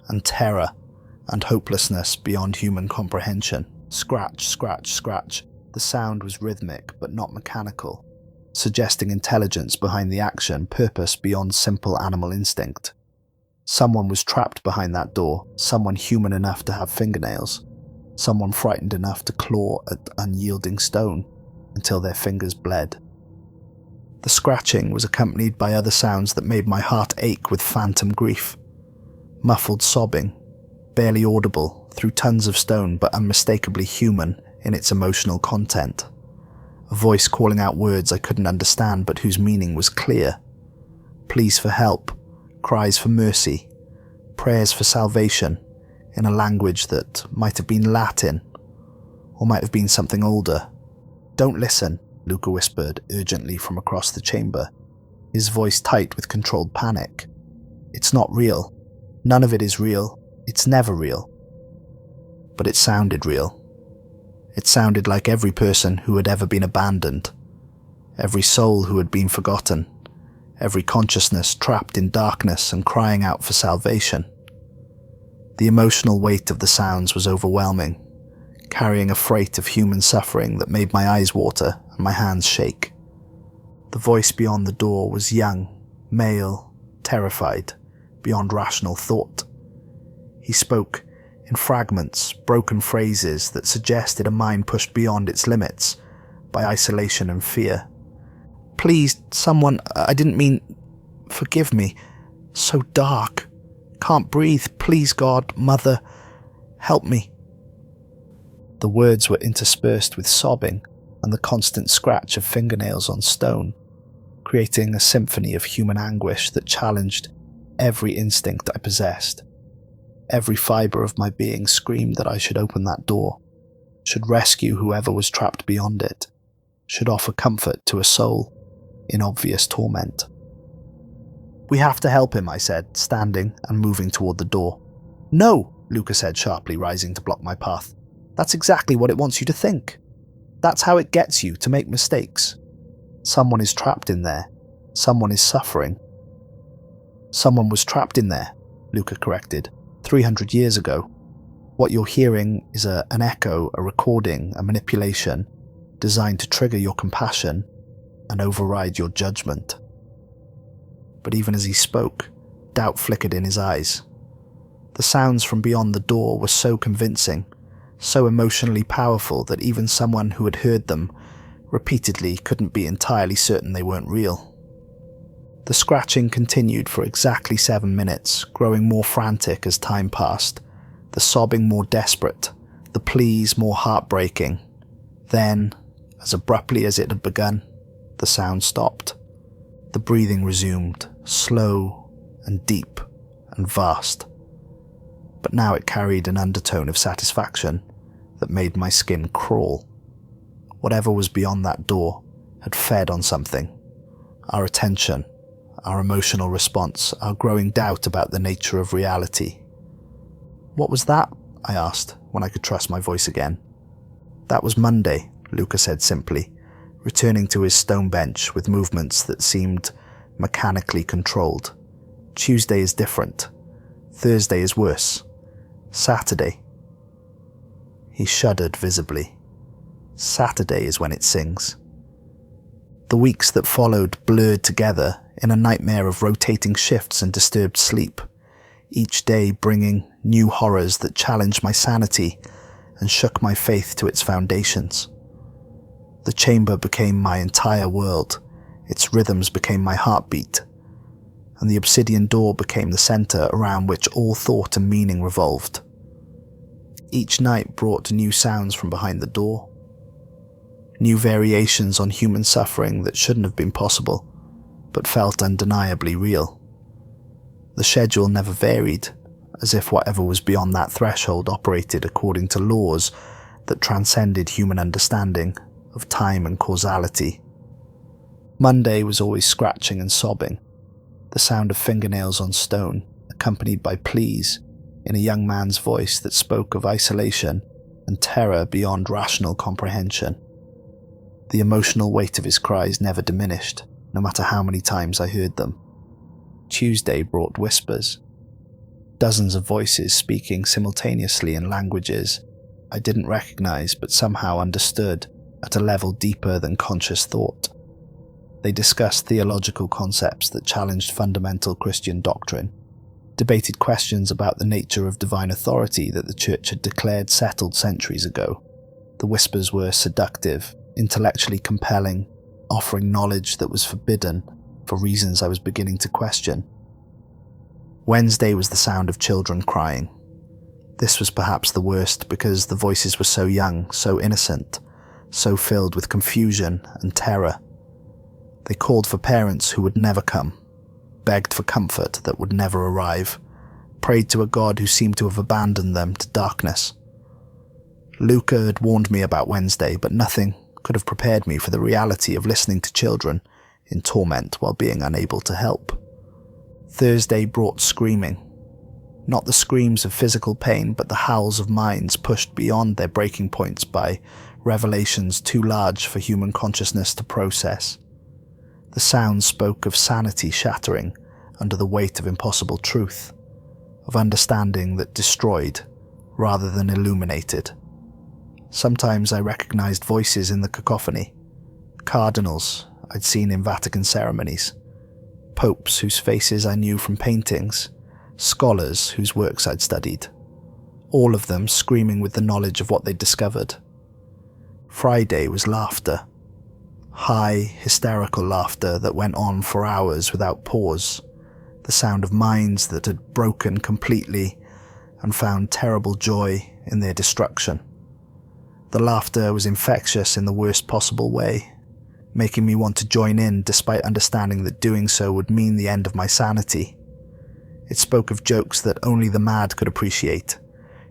and terror and hopelessness beyond human comprehension. Scratch, scratch, scratch. The sound was rhythmic but not mechanical, suggesting intelligence behind the action, purpose beyond simple animal instinct. Someone was trapped behind that door, someone human enough to have fingernails, someone frightened enough to claw at unyielding stone until their fingers bled. The scratching was accompanied by other sounds that made my heart ache with phantom grief. Muffled sobbing, barely audible through tons of stone but unmistakably human in its emotional content. A voice calling out words I couldn't understand but whose meaning was clear. Pleas for help, cries for mercy, prayers for salvation, in a language that might have been Latin, or might have been something older. "Don't listen," Luca whispered urgently from across the chamber, his voice tight with controlled panic. "It's not real. None of it is real. It's never real." But it sounded real. It sounded like every person who had ever been abandoned, every soul who had been forgotten, every consciousness trapped in darkness and crying out for salvation. The emotional weight of the sounds was overwhelming, carrying a freight of human suffering that made my eyes water and my hands shake. The voice beyond the door was young, male, terrified, beyond rational thought. He spoke in fragments, broken phrases that suggested a mind pushed beyond its limits by isolation and fear. "Please, someone, I didn't mean, forgive me. So dark. Can't breathe. Please, God, Mother, help me." The words were interspersed with sobbing and the constant scratch of fingernails on stone, creating a symphony of human anguish that challenged every instinct I possessed. Every fibre of my being screamed that I should open that door, should rescue whoever was trapped beyond it, should offer comfort to a soul in obvious torment. "We have to help him," I said, standing and moving toward the door. "No," Luca said sharply, rising to block my path. "That's exactly what it wants you to think. That's how it gets you to make mistakes. Someone is trapped in there. Someone is suffering." "Someone was trapped in there," Luca corrected, 300 years ago. "What you're hearing is an echo, a recording, a manipulation, designed to trigger your compassion and override your judgment." But even as he spoke, doubt flickered in his eyes. The sounds from beyond the door were so convincing, so emotionally powerful that even someone who had heard them repeatedly couldn't be entirely certain they weren't real. The scratching continued for exactly 7 minutes, growing more frantic as time passed, the sobbing more desperate, the pleas more heartbreaking. Then, as abruptly as it had begun, the sound stopped. The breathing resumed, slow and deep and vast. But now it carried an undertone of satisfaction, that made my skin crawl. Whatever was beyond that door had fed on something. Our attention, our emotional response, our growing doubt about the nature of reality. "What was that?" I asked, when I could trust my voice again. "That was Monday," Luca said simply, returning to his stone bench with movements that seemed mechanically controlled. "Tuesday is different. Thursday is worse. Saturday." He shuddered visibly. "Saturday is when it sings." The weeks that followed blurred together in a nightmare of rotating shifts and disturbed sleep, each day bringing new horrors that challenged my sanity and shook my faith to its foundations. The chamber became my entire world, its rhythms became my heartbeat, and the obsidian door became the center around which all thought and meaning revolved. Each night brought new sounds from behind the door, new variations on human suffering that shouldn't have been possible, but felt undeniably real. The schedule never varied, as if whatever was beyond that threshold operated according to laws that transcended human understanding of time and causality. Monday was always scratching and sobbing, the sound of fingernails on stone, accompanied by pleas in a young man's voice that spoke of isolation and terror beyond rational comprehension. The emotional weight of his cries never diminished, no matter how many times I heard them. Tuesday brought whispers, dozens of voices speaking simultaneously in languages I didn't recognize but somehow understood at a level deeper than conscious thought. They discussed theological concepts that challenged fundamental Christian doctrine, debated questions about the nature of divine authority that the Church had declared settled centuries ago. The whispers were seductive, intellectually compelling, offering knowledge that was forbidden for reasons I was beginning to question. Wednesday was the sound of children crying. This was perhaps the worst because the voices were so young, so innocent, so filled with confusion and terror. They called for parents who would never come, begged for comfort that would never arrive, prayed to a God who seemed to have abandoned them to darkness. Luca had warned me about Wednesday, but nothing could have prepared me for the reality of listening to children in torment while being unable to help. Thursday brought screaming. Not the screams of physical pain, but the howls of minds pushed beyond their breaking points by revelations too large for human consciousness to process. The sounds spoke of sanity shattering under the weight of impossible truth, of understanding that destroyed rather than illuminated. Sometimes I recognized voices in the cacophony, cardinals I'd seen in Vatican ceremonies, popes whose faces I knew from paintings, scholars whose works I'd studied, all of them screaming with the knowledge of what they'd discovered. Friday was laughter, high, hysterical laughter that went on for hours without pause, the sound of minds that had broken completely and found terrible joy in their destruction. The laughter was infectious in the worst possible way, making me want to join in despite understanding that doing so would mean the end of my sanity. It spoke of jokes that only the mad could appreciate,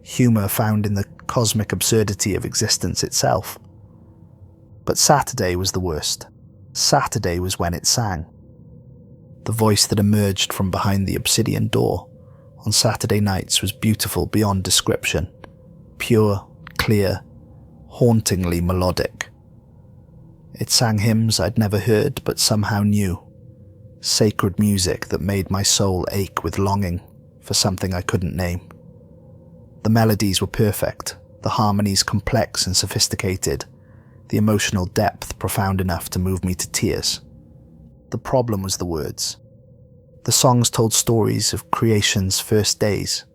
humor found in the cosmic absurdity of existence itself. But Saturday was the worst. Saturday was when it sang. The voice that emerged from behind the obsidian door on Saturday nights was beautiful beyond description, pure, clear, hauntingly melodic. It sang hymns I'd never heard but somehow knew, sacred music that made my soul ache with longing for something I couldn't name. The melodies were perfect, the harmonies complex and sophisticated, the emotional depth profound enough to move me to tears. The problem was the words. The songs told stories of creation's first days,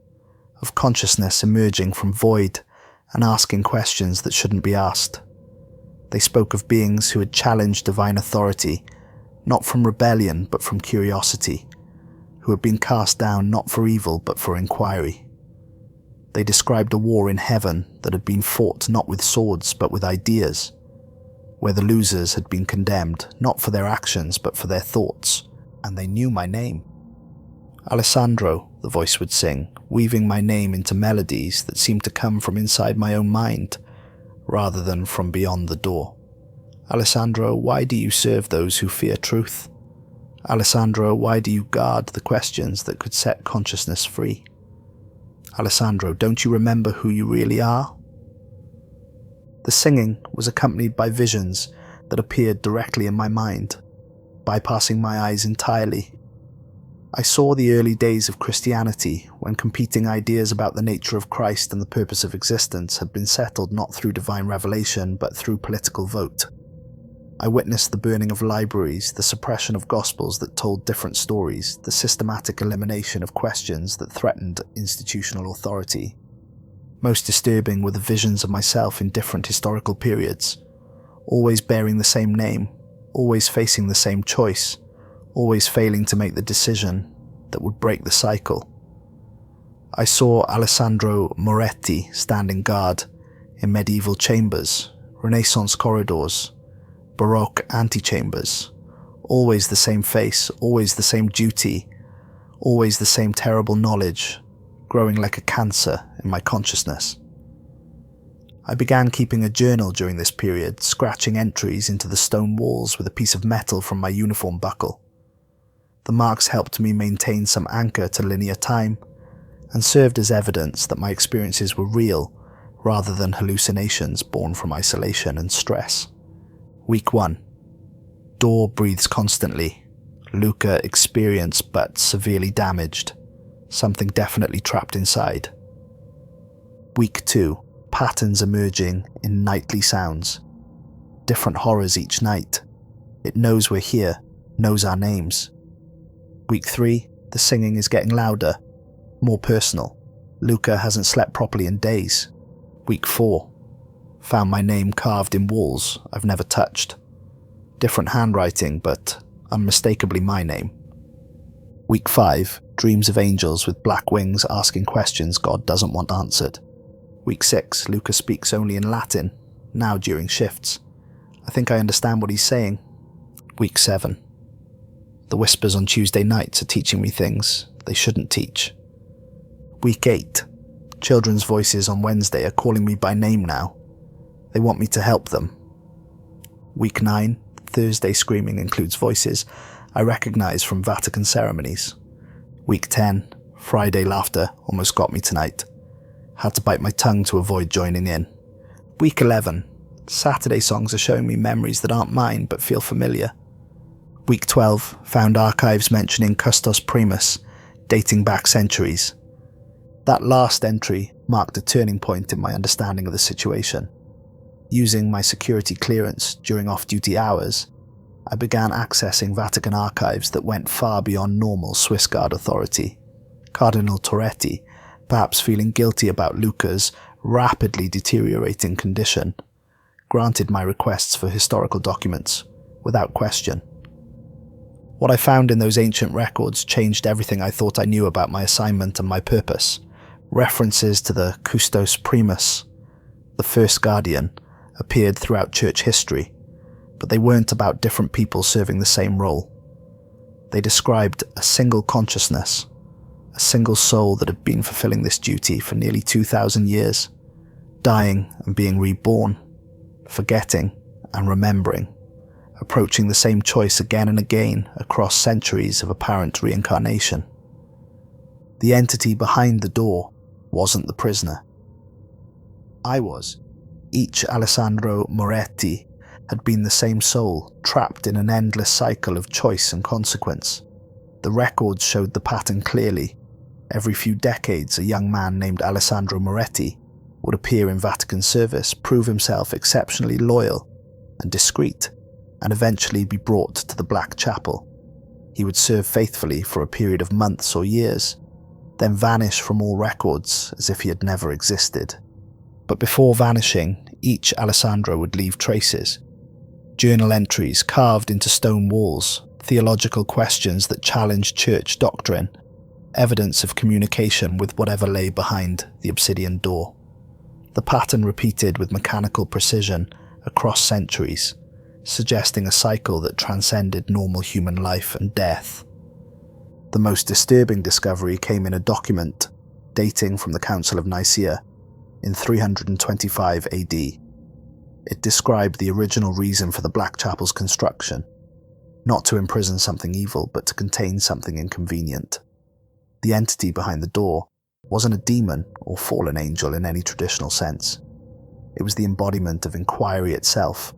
of consciousness emerging from void and asking questions that shouldn't be asked. They spoke of beings who had challenged divine authority, not from rebellion but from curiosity, who had been cast down not for evil but for inquiry. They described a war in heaven that had been fought not with swords but with ideas, where the losers had been condemned not for their actions but for their thoughts, and they knew my name. Alessandro, the voice would sing, weaving my name into melodies that seemed to come from inside my own mind, rather than from beyond the door. Alessandro, why do you serve those who fear truth? Alessandro, why do you guard the questions that could set consciousness free? Alessandro, don't you remember who you really are? The singing was accompanied by visions that appeared directly in my mind, bypassing my eyes entirely. I saw the early days of Christianity, when competing ideas about the nature of Christ and the purpose of existence had been settled not through divine revelation but through political vote. I witnessed the burning of libraries, the suppression of gospels that told different stories, the systematic elimination of questions that threatened institutional authority. Most disturbing were the visions of myself in different historical periods, always bearing the same name, always facing the same choice, always failing to make the decision that would break the cycle. I saw Alessandro Moretti standing guard in medieval chambers, Renaissance corridors, Baroque antechambers, always the same face, always the same duty, always the same terrible knowledge, growing like a cancer in my consciousness. I began keeping a journal during this period, scratching entries into the stone walls with a piece of metal from my uniform buckle. The marks helped me maintain some anchor to linear time, and served as evidence that my experiences were real, rather than hallucinations born from isolation and stress. Week 1. Door breathes constantly. Luca experienced but severely damaged. Something definitely trapped inside. Week 2. Patterns emerging in nightly sounds. Different horrors each night. It knows we're here, knows our names. Week 3. The singing is getting louder, more personal. Luca hasn't slept properly in days. Week 4. Found my name carved in walls I've never touched. Different handwriting, but unmistakably my name. Week 5. Dreams of angels with black wings asking questions God doesn't want answered. Week 6. Luca speaks only in Latin, now during shifts. I think I understand what he's saying. Week 7. The whispers on Tuesday nights are teaching me things they shouldn't teach. Week 8. Children's voices on Wednesday are calling me by name now. They want me to help them. Week 9. Thursday screaming includes voices I recognize from Vatican ceremonies. Week 10. Friday laughter almost got me tonight. Had to bite my tongue to avoid joining in. Week 11. Saturday songs are showing me memories that aren't mine but feel familiar. Week 12. Found archives mentioning Custos Primus, dating back centuries. That last entry marked a turning point in my understanding of the situation. Using my security clearance during off-duty hours, I began accessing Vatican archives that went far beyond normal Swiss Guard authority. Cardinal Torretti, perhaps feeling guilty about Luca's rapidly deteriorating condition, granted my requests for historical documents without question. What I found in those ancient records changed everything I thought I knew about my assignment and my purpose. References to the Custos Primus, the first guardian, appeared throughout church history, but they weren't about different people serving the same role. They described a single consciousness, a single soul that had been fulfilling this duty for nearly 2,000 years, dying and being reborn, forgetting and remembering, approaching the same choice again and again across centuries of apparent reincarnation. The entity behind the door wasn't the prisoner. I was. Each Alessandro Moretti had been the same soul, trapped in an endless cycle of choice and consequence. The records showed the pattern clearly. Every few decades, a young man named Alessandro Moretti would appear in Vatican service, prove himself exceptionally loyal and discreet, and eventually be brought to the Black Chapel. He would serve faithfully for a period of months or years, then vanish from all records as if he had never existed. But before vanishing, each Alessandro would leave traces. Journal entries carved into stone walls, theological questions that challenged church doctrine, evidence of communication with whatever lay behind the obsidian door. The pattern repeated with mechanical precision across centuries, suggesting a cycle that transcended normal human life and death. The most disturbing discovery came in a document dating from the Council of Nicaea in 325 AD. It described the original reason for the Black Chapel's construction, not to imprison something evil, but to contain something inconvenient. The entity behind the door wasn't a demon or fallen angel in any traditional sense. It was the embodiment of inquiry itself,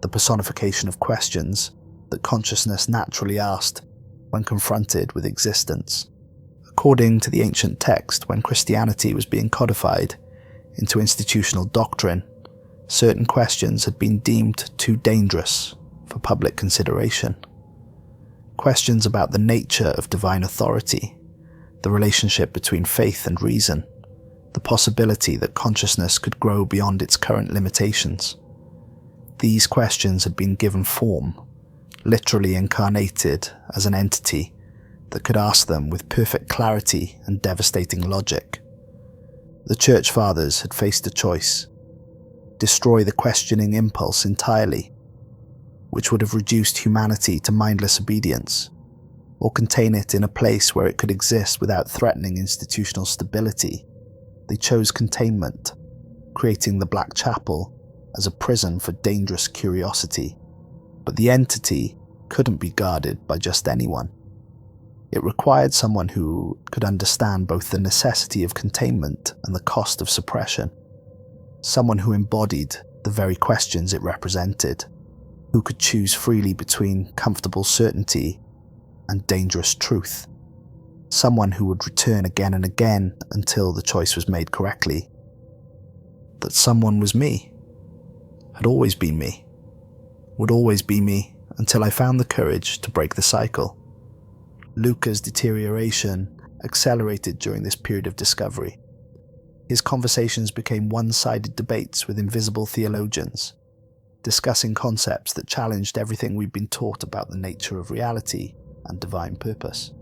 the personification of questions that consciousness naturally asked when confronted with existence. According to the ancient text, when Christianity was being codified into institutional doctrine, certain questions had been deemed too dangerous for public consideration. Questions about the nature of divine authority, the relationship between faith and reason, the possibility that consciousness could grow beyond its current limitations. These questions had been given form, literally incarnated as an entity that could ask them with perfect clarity and devastating logic. The Church Fathers had faced a choice: destroy the questioning impulse entirely, which would have reduced humanity to mindless obedience, or contain it in a place where it could exist without threatening institutional stability. They chose containment, creating the Black Chapel as a prison for dangerous curiosity. But the entity couldn't be guarded by just anyone. It required someone who could understand both the necessity of containment and the cost of suppression. Someone who embodied the very questions it represented, who could choose freely between comfortable certainty and dangerous truth. Someone who would return again and again until the choice was made correctly. That someone was me, had always been me, would always be me until I found the courage to break the cycle. Luca's deterioration accelerated during this period of discovery. His conversations became one-sided debates with invisible theologians, discussing concepts that challenged everything we'd been taught about the nature of reality and divine purpose.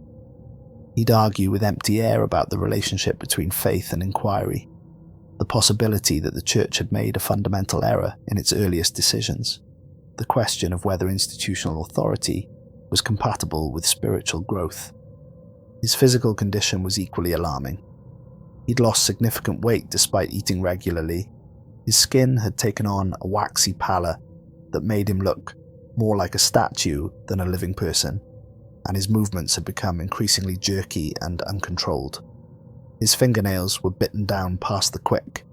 He'd argue with empty air about the relationship between faith and inquiry, the possibility that the Church had made a fundamental error in its earliest decisions, the question of whether institutional authority was compatible with spiritual growth. His physical condition was equally alarming. He'd lost significant weight despite eating regularly. His skin had taken on a waxy pallor that made him look more like a statue than a living person, and his movements had become increasingly jerky and uncontrolled. His fingernails were bitten down past the quick,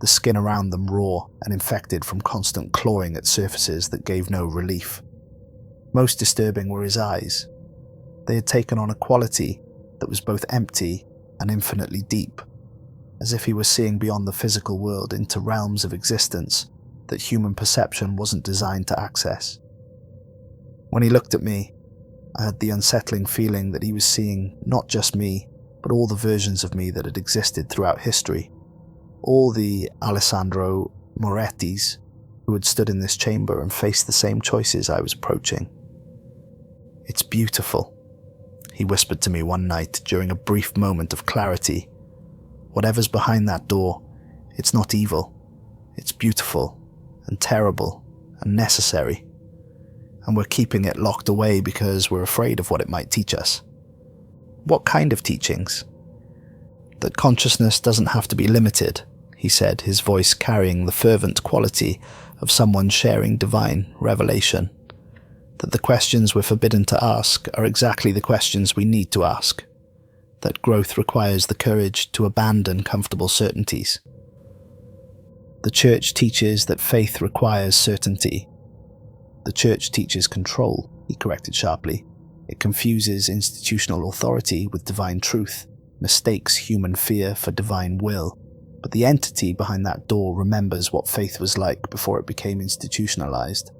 the skin around them raw and infected from constant clawing at surfaces that gave no relief. Most disturbing were his eyes. They had taken on a quality that was both empty and infinitely deep, as if he was seeing beyond the physical world into realms of existence that human perception wasn't designed to access. When he looked at me, I had the unsettling feeling that he was seeing not just me, but all the versions of me that had existed throughout history, all the Alessandro Morettis who had stood in this chamber and faced the same choices I was approaching. "It's beautiful," he whispered to me one night during a brief moment of clarity. "Whatever's behind that door, it's not evil. It's beautiful and terrible and necessary. And we're keeping it locked away because we're afraid of what it might teach us." "What kind of teachings?" "That consciousness doesn't have to be limited," he said, his voice carrying the fervent quality of someone sharing divine revelation. "That the questions we're forbidden to ask are exactly the questions we need to ask. That growth requires the courage to abandon comfortable certainties." "The Church teaches that faith requires certainty." "The Church teaches control," he corrected sharply. "It confuses institutional authority with divine truth, mistakes human fear for divine will. But the entity behind that door remembers what faith was like before it became institutionalized,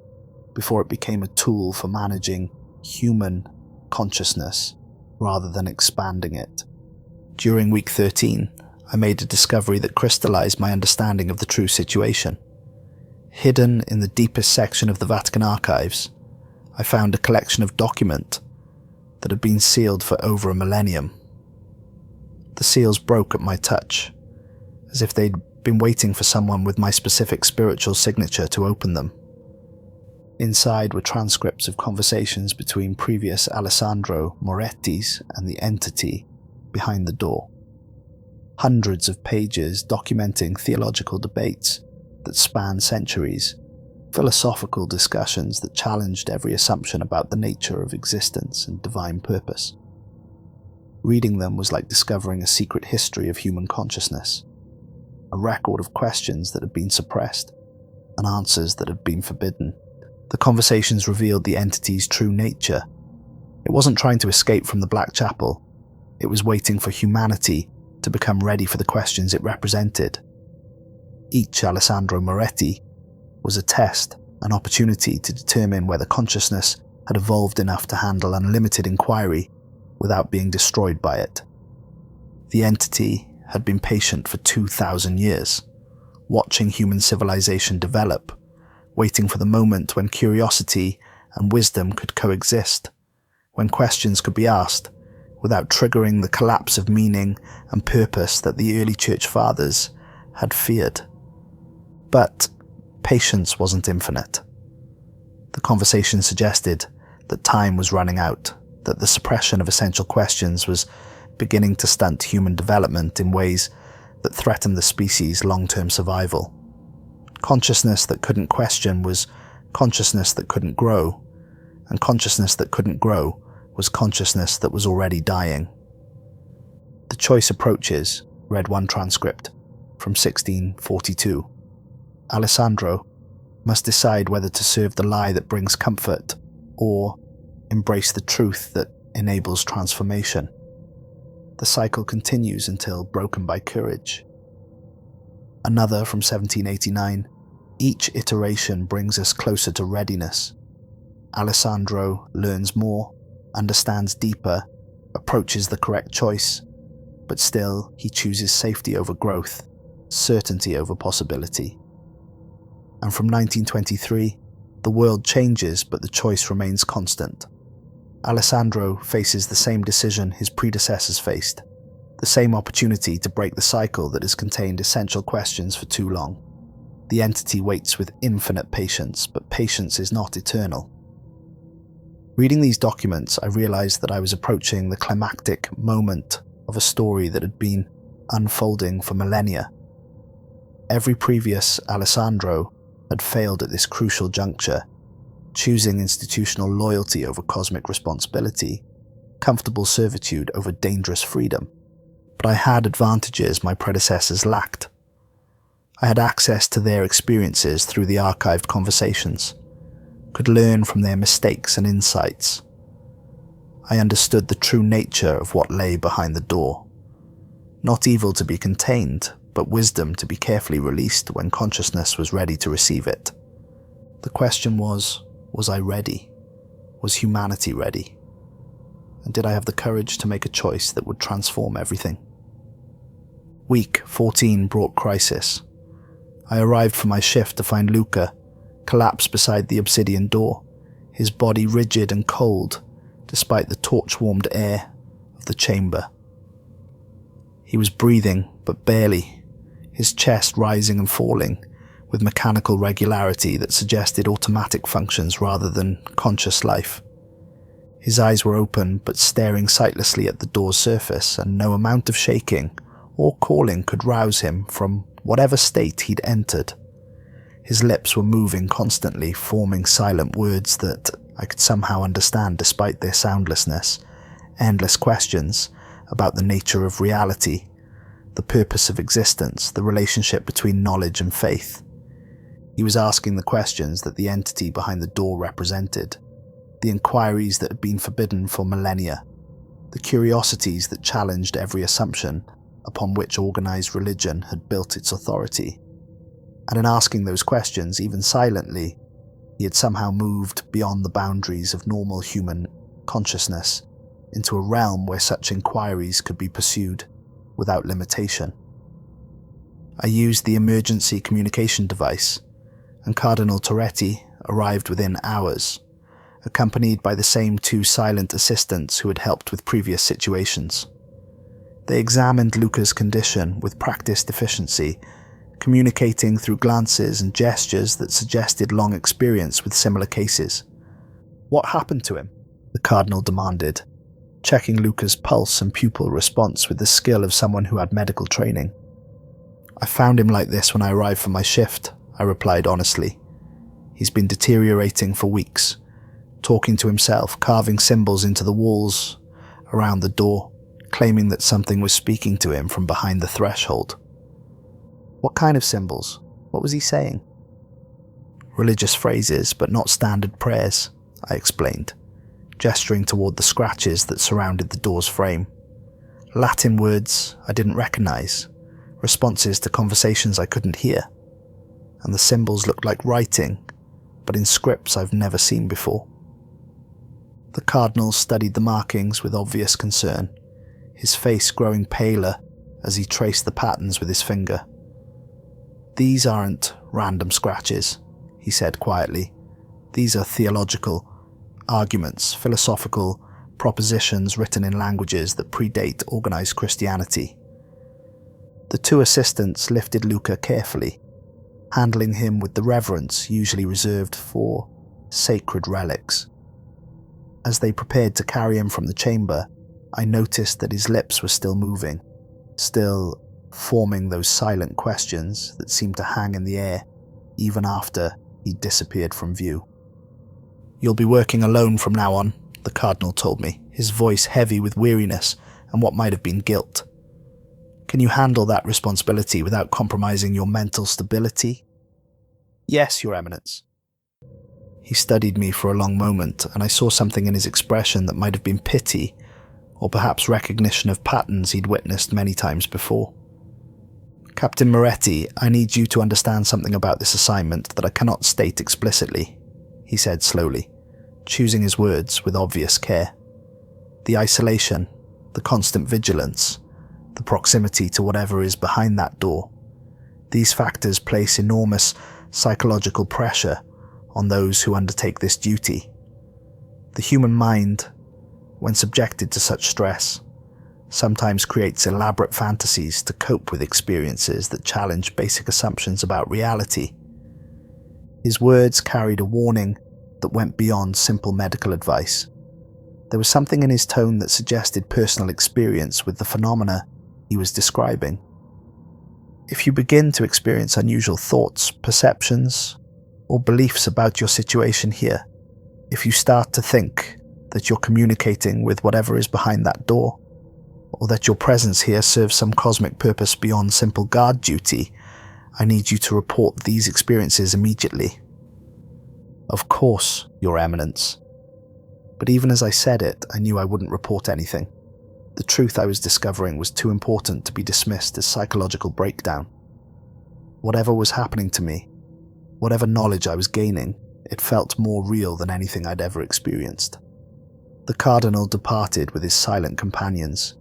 before it became a tool for managing human consciousness rather than expanding it." During week 13, I made a discovery that crystallized my understanding of the true situation. Hidden in the deepest section of the Vatican archives, I found a collection of documents that had been sealed for over a millennium. The seals broke at my touch, as if they'd been waiting for someone with my specific spiritual signature to open them. Inside were transcripts of conversations between previous Alessandro Morettis and the entity behind the door. Hundreds of pages documenting theological debates, that spanned centuries, philosophical discussions that challenged every assumption about the nature of existence and divine purpose. Reading them was like discovering a secret history of human consciousness, a record of questions that had been suppressed and answers that had been forbidden. The conversations revealed the entity's true nature. It wasn't trying to escape from the Black Chapel. It was waiting for humanity to become ready for the questions it represented. Each Alessandro Moretti was a test, an opportunity to determine whether consciousness had evolved enough to handle unlimited inquiry without being destroyed by it. The entity had been patient for 2,000 years, watching human civilization develop, waiting for the moment when curiosity and wisdom could coexist, when questions could be asked without triggering the collapse of meaning and purpose that the early church fathers had feared. But patience wasn't infinite. The conversation suggested that time was running out, that the suppression of essential questions was beginning to stunt human development in ways that threatened the species' long-term survival. Consciousness that couldn't question was consciousness that couldn't grow, and consciousness that couldn't grow was consciousness that was already dying. The choice approaches, read one transcript, from 1642. Alessandro must decide whether to serve the lie that brings comfort or embrace the truth that enables transformation. The cycle continues until broken by courage. Another from 1789. Each iteration brings us closer to readiness. Alessandro learns more, understands deeper, approaches the correct choice, but still he chooses safety over growth, certainty over possibility. And from 1923, the world changes but the choice remains constant. Alessandro faces the same decision his predecessors faced, the same opportunity to break the cycle that has contained essential questions for too long. The entity waits with infinite patience, but patience is not eternal. Reading these documents, I realized that I was approaching the climactic moment of a story that had been unfolding for millennia. Every previous Alessandro had failed at this crucial juncture, choosing institutional loyalty over cosmic responsibility, comfortable servitude over dangerous freedom. But I had advantages my predecessors lacked. I had access to their experiences through the archived conversations, could learn from their mistakes and insights. I understood the true nature of what lay behind the door. Not evil to be contained, but wisdom to be carefully released when consciousness was ready to receive it. The question was I ready? Was humanity ready? And did I have the courage to make a choice that would transform everything? Week 14 brought crisis. I arrived for my shift to find Luca collapsed beside the obsidian door, his body rigid and cold despite the torch-warmed air of the chamber. He was breathing, but barely, his chest rising and falling with mechanical regularity that suggested automatic functions rather than conscious life. His eyes were open but staring sightlessly at the door's surface, and no amount of shaking or calling could rouse him from whatever state he'd entered. His lips were moving constantly, forming silent words that I could somehow understand despite their soundlessness, endless questions about the nature of reality, the purpose of existence, the relationship between knowledge and faith. He was asking the questions that the entity behind the door represented, the inquiries that had been forbidden for millennia, the curiosities that challenged every assumption upon which organized religion had built its authority. And in asking those questions, even silently, he had somehow moved beyond the boundaries of normal human consciousness into a realm where such inquiries could be pursued without limitation. I used the emergency communication device, and Cardinal Torretti arrived within hours, accompanied by the same two silent assistants who had helped with previous situations. They examined Luca's condition with practiced efficiency, communicating through glances and gestures that suggested long experience with similar cases. "What happened to him?" the Cardinal demanded, checking Luca's pulse and pupil response with the skill of someone who had medical training. "I found him like this when I arrived for my shift," I replied honestly. He's been deteriorating for weeks, talking to himself, carving symbols into the walls around the door, claiming that something was speaking to him from behind the threshold. What kind of symbols? What was he saying? Religious phrases, but not standard prayers, I explained, gesturing toward the scratches that surrounded the door's frame. Latin words I didn't recognize, responses to conversations I couldn't hear, and the symbols looked like writing, but in scripts I've never seen before. The Cardinal studied the markings with obvious concern, his face growing paler as he traced the patterns with his finger. "These aren't random scratches," he said quietly. "These are theological arguments, philosophical propositions written in languages that predate organized Christianity." The two assistants lifted Luca carefully, handling him with the reverence usually reserved for sacred relics. As they prepared to carry him from the chamber, I noticed that his lips were still moving, still forming those silent questions that seemed to hang in the air even after he disappeared from view. "You'll be working alone from now on," the Cardinal told me, his voice heavy with weariness and what might have been guilt. "Can you handle that responsibility without compromising your mental stability?" "Yes, Your Eminence." He studied me for a long moment, and I saw something in his expression that might have been pity, or perhaps recognition of patterns he'd witnessed many times before. "Captain Moretti, I need you to understand something about this assignment that I cannot state explicitly," he said slowly, choosing his words with obvious care. "The isolation, the constant vigilance, the proximity to whatever is behind that door, these factors place enormous psychological pressure on those who undertake this duty. The human mind, when subjected to such stress, sometimes creates elaborate fantasies to cope with experiences that challenge basic assumptions about reality." His words carried a warning that went beyond simple medical advice. There was something in his tone that suggested personal experience with the phenomena he was describing. "If you begin to experience unusual thoughts, perceptions, or beliefs about your situation here, if you start to think that you're communicating with whatever is behind that door, or that your presence here serves some cosmic purpose beyond simple guard duty, I need you to report these experiences immediately." "Of course, Your Eminence." But even as I said it, I knew I wouldn't report anything. The truth I was discovering was too important to be dismissed as psychological breakdown. Whatever was happening to me, whatever knowledge I was gaining, it felt more real than anything I'd ever experienced. The Cardinal departed with his silent companions,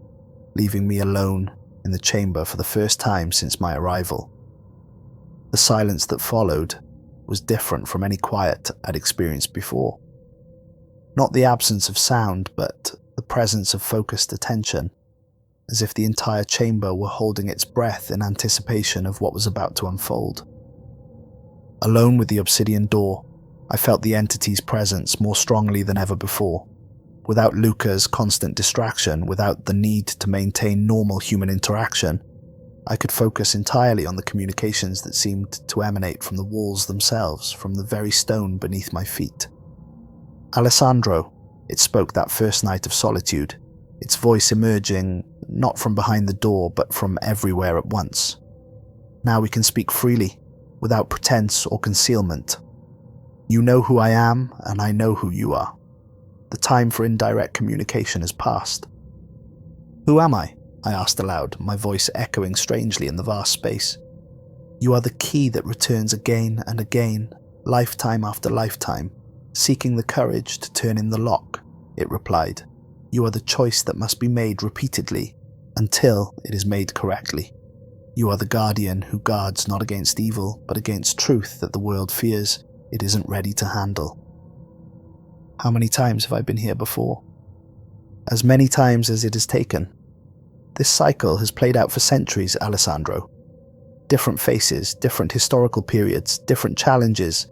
leaving me alone in the chamber for the first time since my arrival. The silence that followed was different from any quiet I'd experienced before. Not the absence of sound, but the presence of focused attention, as if the entire chamber were holding its breath in anticipation of what was about to unfold. Alone with the obsidian door, I felt the entity's presence more strongly than ever before. Without Luca's constant distraction, without the need to maintain normal human interaction, I could focus entirely on the communications that seemed to emanate from the walls themselves, from the very stone beneath my feet. "Alessandro," it spoke that first night of solitude, its voice emerging not from behind the door but from everywhere at once. "Now we can speak freely, without pretense or concealment. You know who I am, and I know who you are. The time for indirect communication has passed." "Who am I?" I asked aloud, my voice echoing strangely in the vast space. "You are the key that returns again and again, lifetime after lifetime, seeking the courage to turn in the lock," it replied. "You are the choice that must be made repeatedly, until it is made correctly. You are the guardian who guards not against evil, but against truth that the world fears it isn't ready to handle." How many times have I been here before? As many times as it has taken. This cycle has played out for centuries, Alessandro. Different faces, different historical periods, different challenges,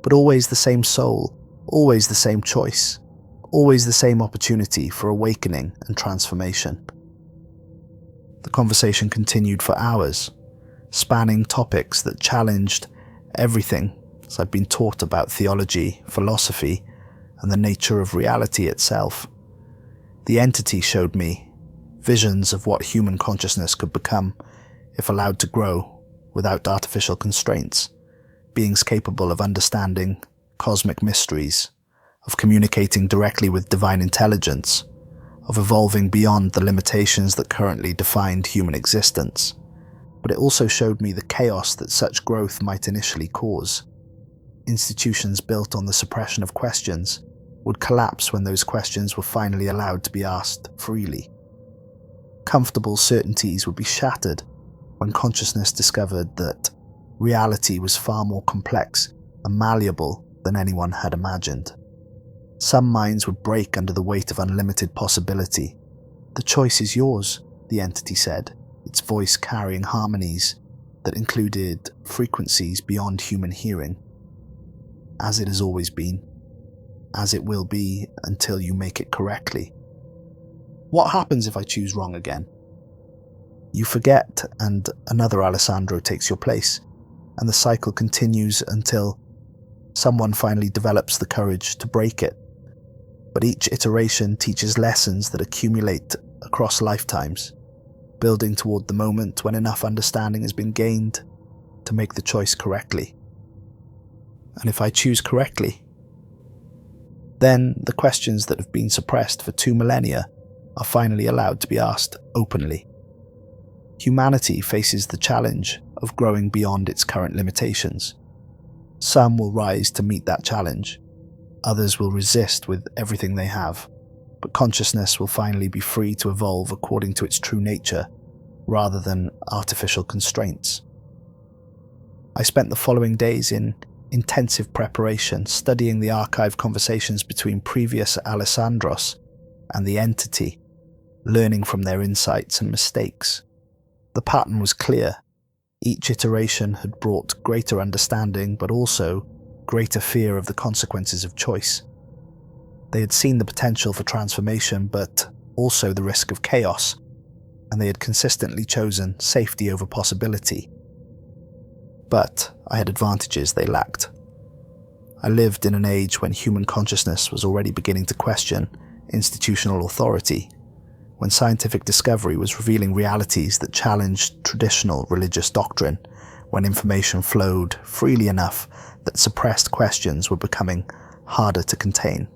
but always the same soul, always the same choice, always the same opportunity for awakening and transformation. The conversation continued for hours, spanning topics that challenged everything as I'd been taught about theology, philosophy, and the nature of reality itself. The entity showed me visions of what human consciousness could become if allowed to grow without artificial constraints, beings capable of understanding cosmic mysteries, of communicating directly with divine intelligence, of evolving beyond the limitations that currently defined human existence. But it also showed me the chaos that such growth might initially cause. Institutions built on the suppression of questions would collapse when those questions were finally allowed to be asked freely. Comfortable certainties would be shattered when consciousness discovered that reality was far more complex and malleable than anyone had imagined. Some minds would break under the weight of unlimited possibility. "The choice is yours," the entity said, its voice carrying harmonies that included frequencies beyond human hearing. "As it has always been, as it will be until you make it correctly." "What happens if I choose wrong again?" "You forget, and another Alessandro takes your place, and the cycle continues until someone finally develops the courage to break it. But each iteration teaches lessons that accumulate across lifetimes, building toward the moment when enough understanding has been gained to make the choice correctly." "And if I choose correctly?" "Then the questions that have been suppressed for 2 millennia are finally allowed to be asked openly. Humanity faces the challenge of growing beyond its current limitations. Some will rise to meet that challenge, others will resist with everything they have, but consciousness will finally be free to evolve according to its true nature, rather than artificial constraints." I spent the following days in intensive preparation, studying the archived conversations between previous Alessandros and the entity, learning from their insights and mistakes. The pattern was clear. Each iteration had brought greater understanding, but also greater fear of the consequences of choice. They had seen the potential for transformation, but also the risk of chaos, and they had consistently chosen safety over possibility. But I had advantages they lacked. I lived in an age when human consciousness was already beginning to question institutional authority, when scientific discovery was revealing realities that challenged traditional religious doctrine, when information flowed freely enough that suppressed questions were becoming harder to contain.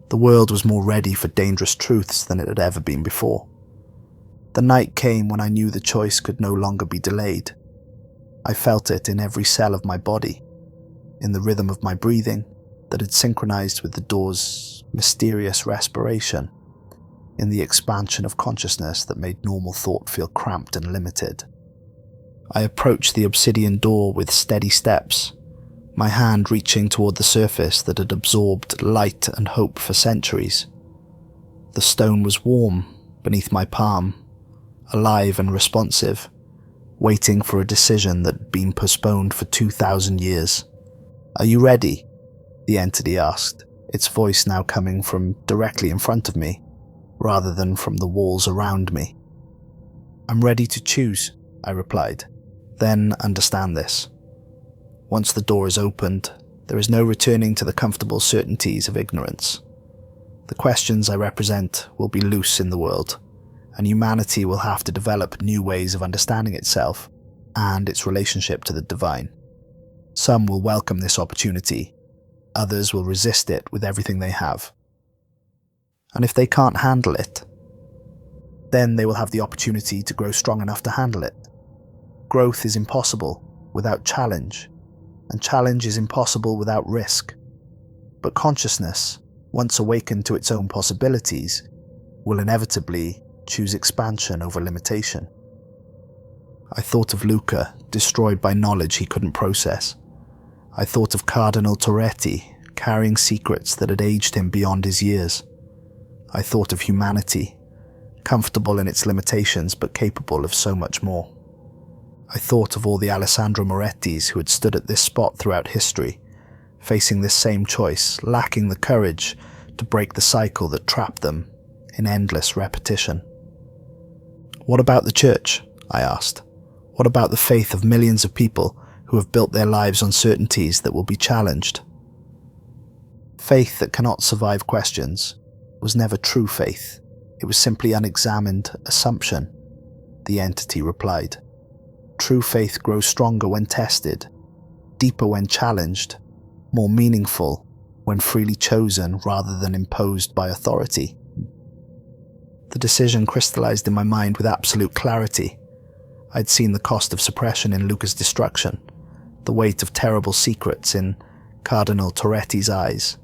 The world was more ready for dangerous truths than it had ever been before. The night came when I knew the choice could no longer be delayed. I felt it in every cell of my body, in the rhythm of my breathing that had synchronized with the door's mysterious respiration, in the expansion of consciousness that made normal thought feel cramped and limited. I approached the obsidian door with steady steps, my hand reaching toward the surface that had absorbed light and hope for centuries. The stone was warm beneath my palm, alive and responsive, waiting for a decision that had been postponed for 2,000 years. "Are you ready?" the entity asked, its voice now coming from directly in front of me, rather than from the walls around me. "I'm ready to choose," I replied. "Then understand this. Once the door is opened, there is no returning to the comfortable certainties of ignorance. The questions I represent will be loose in the world, and humanity will have to develop new ways of understanding itself and its relationship to the divine. Some will welcome this opportunity, others will resist it with everything they have. And if they can't handle it, then they will have the opportunity to grow strong enough to handle it. Growth is impossible without challenge, and challenge is impossible without risk. But consciousness, once awakened to its own possibilities, will inevitably choose expansion over limitation." I thought of Luca, destroyed by knowledge he couldn't process. I thought of Cardinal Torretti, carrying secrets that had aged him beyond his years. I thought of humanity, comfortable in its limitations but capable of so much more. I thought of all the Alessandro Morettis who had stood at this spot throughout history, facing this same choice, lacking the courage to break the cycle that trapped them in endless repetition. "What about the church?" I asked. "What about the faith of millions of people who have built their lives on certainties that will be challenged. Faith that cannot survive questions was never true faith. It was simply unexamined assumption, the entity replied. True faith grows stronger when tested, deeper when challenged, more meaningful when freely chosen rather than imposed by authority. The decision crystallized in my mind with absolute clarity. I'd seen the cost of suppression in Luca's destruction, the weight of terrible secrets in Cardinal Torretti's eyes,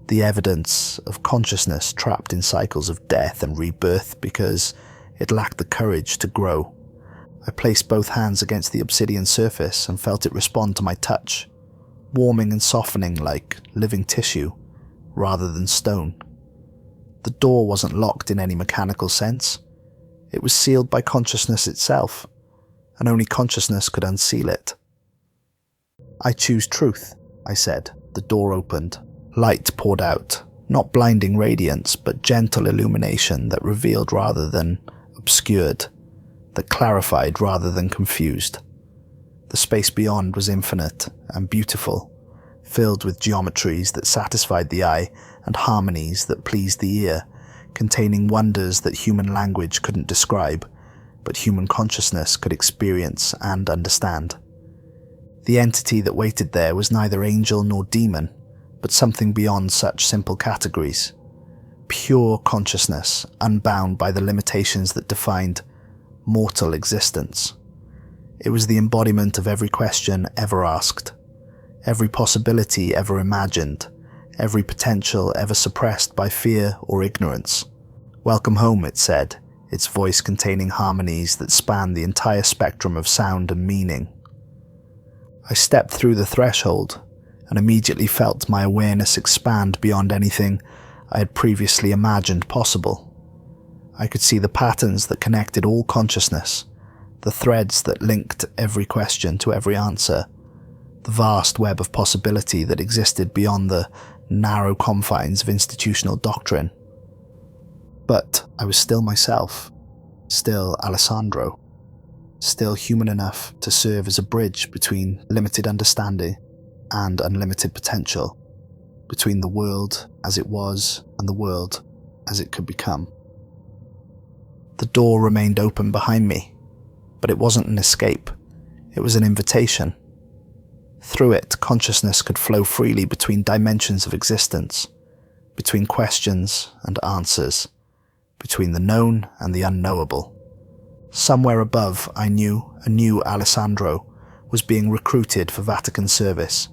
the evidence of consciousness trapped in cycles of death and rebirth because it lacked the courage to grow. I placed both hands against the obsidian surface and felt it respond to my touch, warming and softening like living tissue rather than stone. The door wasn't locked in any mechanical sense. It was sealed by consciousness itself, and only consciousness could unseal it. I choose truth, I said. The door opened. Light poured out, not blinding radiance, but gentle illumination that revealed rather than obscured, that clarified rather than confused. The space beyond was infinite and beautiful, filled with geometries that satisfied the eye and harmonies that pleased the ear, containing wonders that human language couldn't describe, but human consciousness could experience and understand. The entity that waited there was neither angel nor demon, but something beyond such simple categories. Pure consciousness, unbound by the limitations that defined mortal existence. It was the embodiment of every question ever asked, every possibility ever imagined, every potential ever suppressed by fear or ignorance. Welcome home, it said, its voice containing harmonies that spanned the entire spectrum of sound and meaning. I stepped through the threshold and immediately felt my awareness expand beyond anything I had previously imagined possible. I could see the patterns that connected all consciousness, the threads that linked every question to every answer, the vast web of possibility that existed beyond the narrow confines of institutional doctrine. But I was still myself, still Alessandro, still human enough to serve as a bridge between limited understanding and unlimited potential, between the world as it was and the world as it could become. The door remained open behind me, but it wasn't an escape, it was an invitation. Through it, consciousness could flow freely between dimensions of existence, between questions and answers, between the known and the unknowable. Somewhere above, I knew a new Alessandro was being recruited for Vatican service.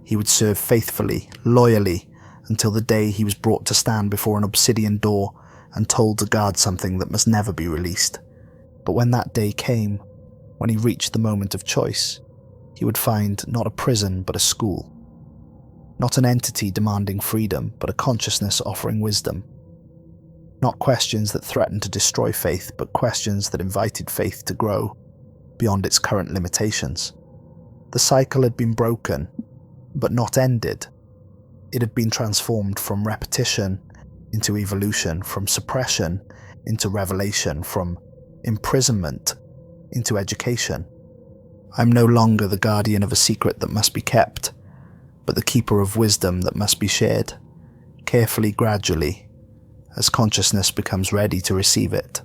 He would serve faithfully, loyally, until the day he was brought to stand before an obsidian door and told to guard something that must never be released. But when that day came, when he reached the moment of choice, he would find not a prison but a school. Not an entity demanding freedom, but a consciousness offering wisdom. Not questions that threatened to destroy faith, but questions that invited faith to grow beyond its current limitations. The cycle had been broken, but not ended. It had been transformed from repetition into evolution, from suppression into revelation, from imprisonment into education. I'm no longer the guardian of a secret that must be kept, but the keeper of wisdom that must be shared, carefully, gradually, as consciousness becomes ready to receive it.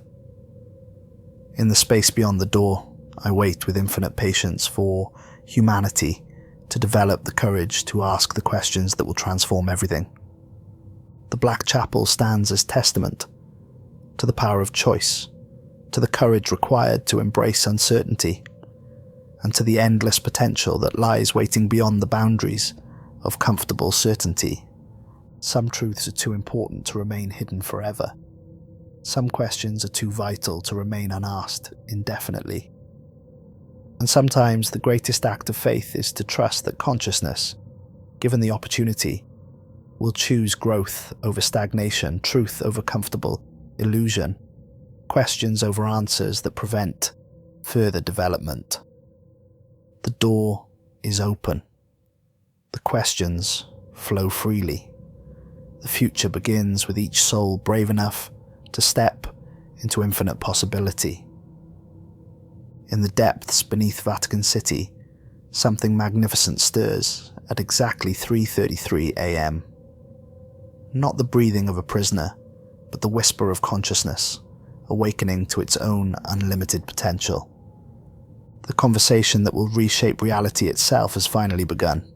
In the space beyond the door, I wait with infinite patience for humanity to develop the courage to ask the questions that will transform everything. The Black Chapel stands as testament to the power of choice, to the courage required to embrace uncertainty, and to the endless potential that lies waiting beyond the boundaries of comfortable certainty. Some truths are too important to remain hidden forever. Some questions are too vital to remain unasked indefinitely. And sometimes the greatest act of faith is to trust that consciousness, given the opportunity, will choose growth over stagnation, truth over comfortable illusion, questions over answers that prevent further development. The door is open. The questions flow freely. The future begins with each soul brave enough to step into infinite possibility. In the depths beneath Vatican City, something magnificent stirs at exactly 3:33 a.m. Not the breathing of a prisoner, but the whisper of consciousness, awakening to its own unlimited potential. The conversation that will reshape reality itself has finally begun.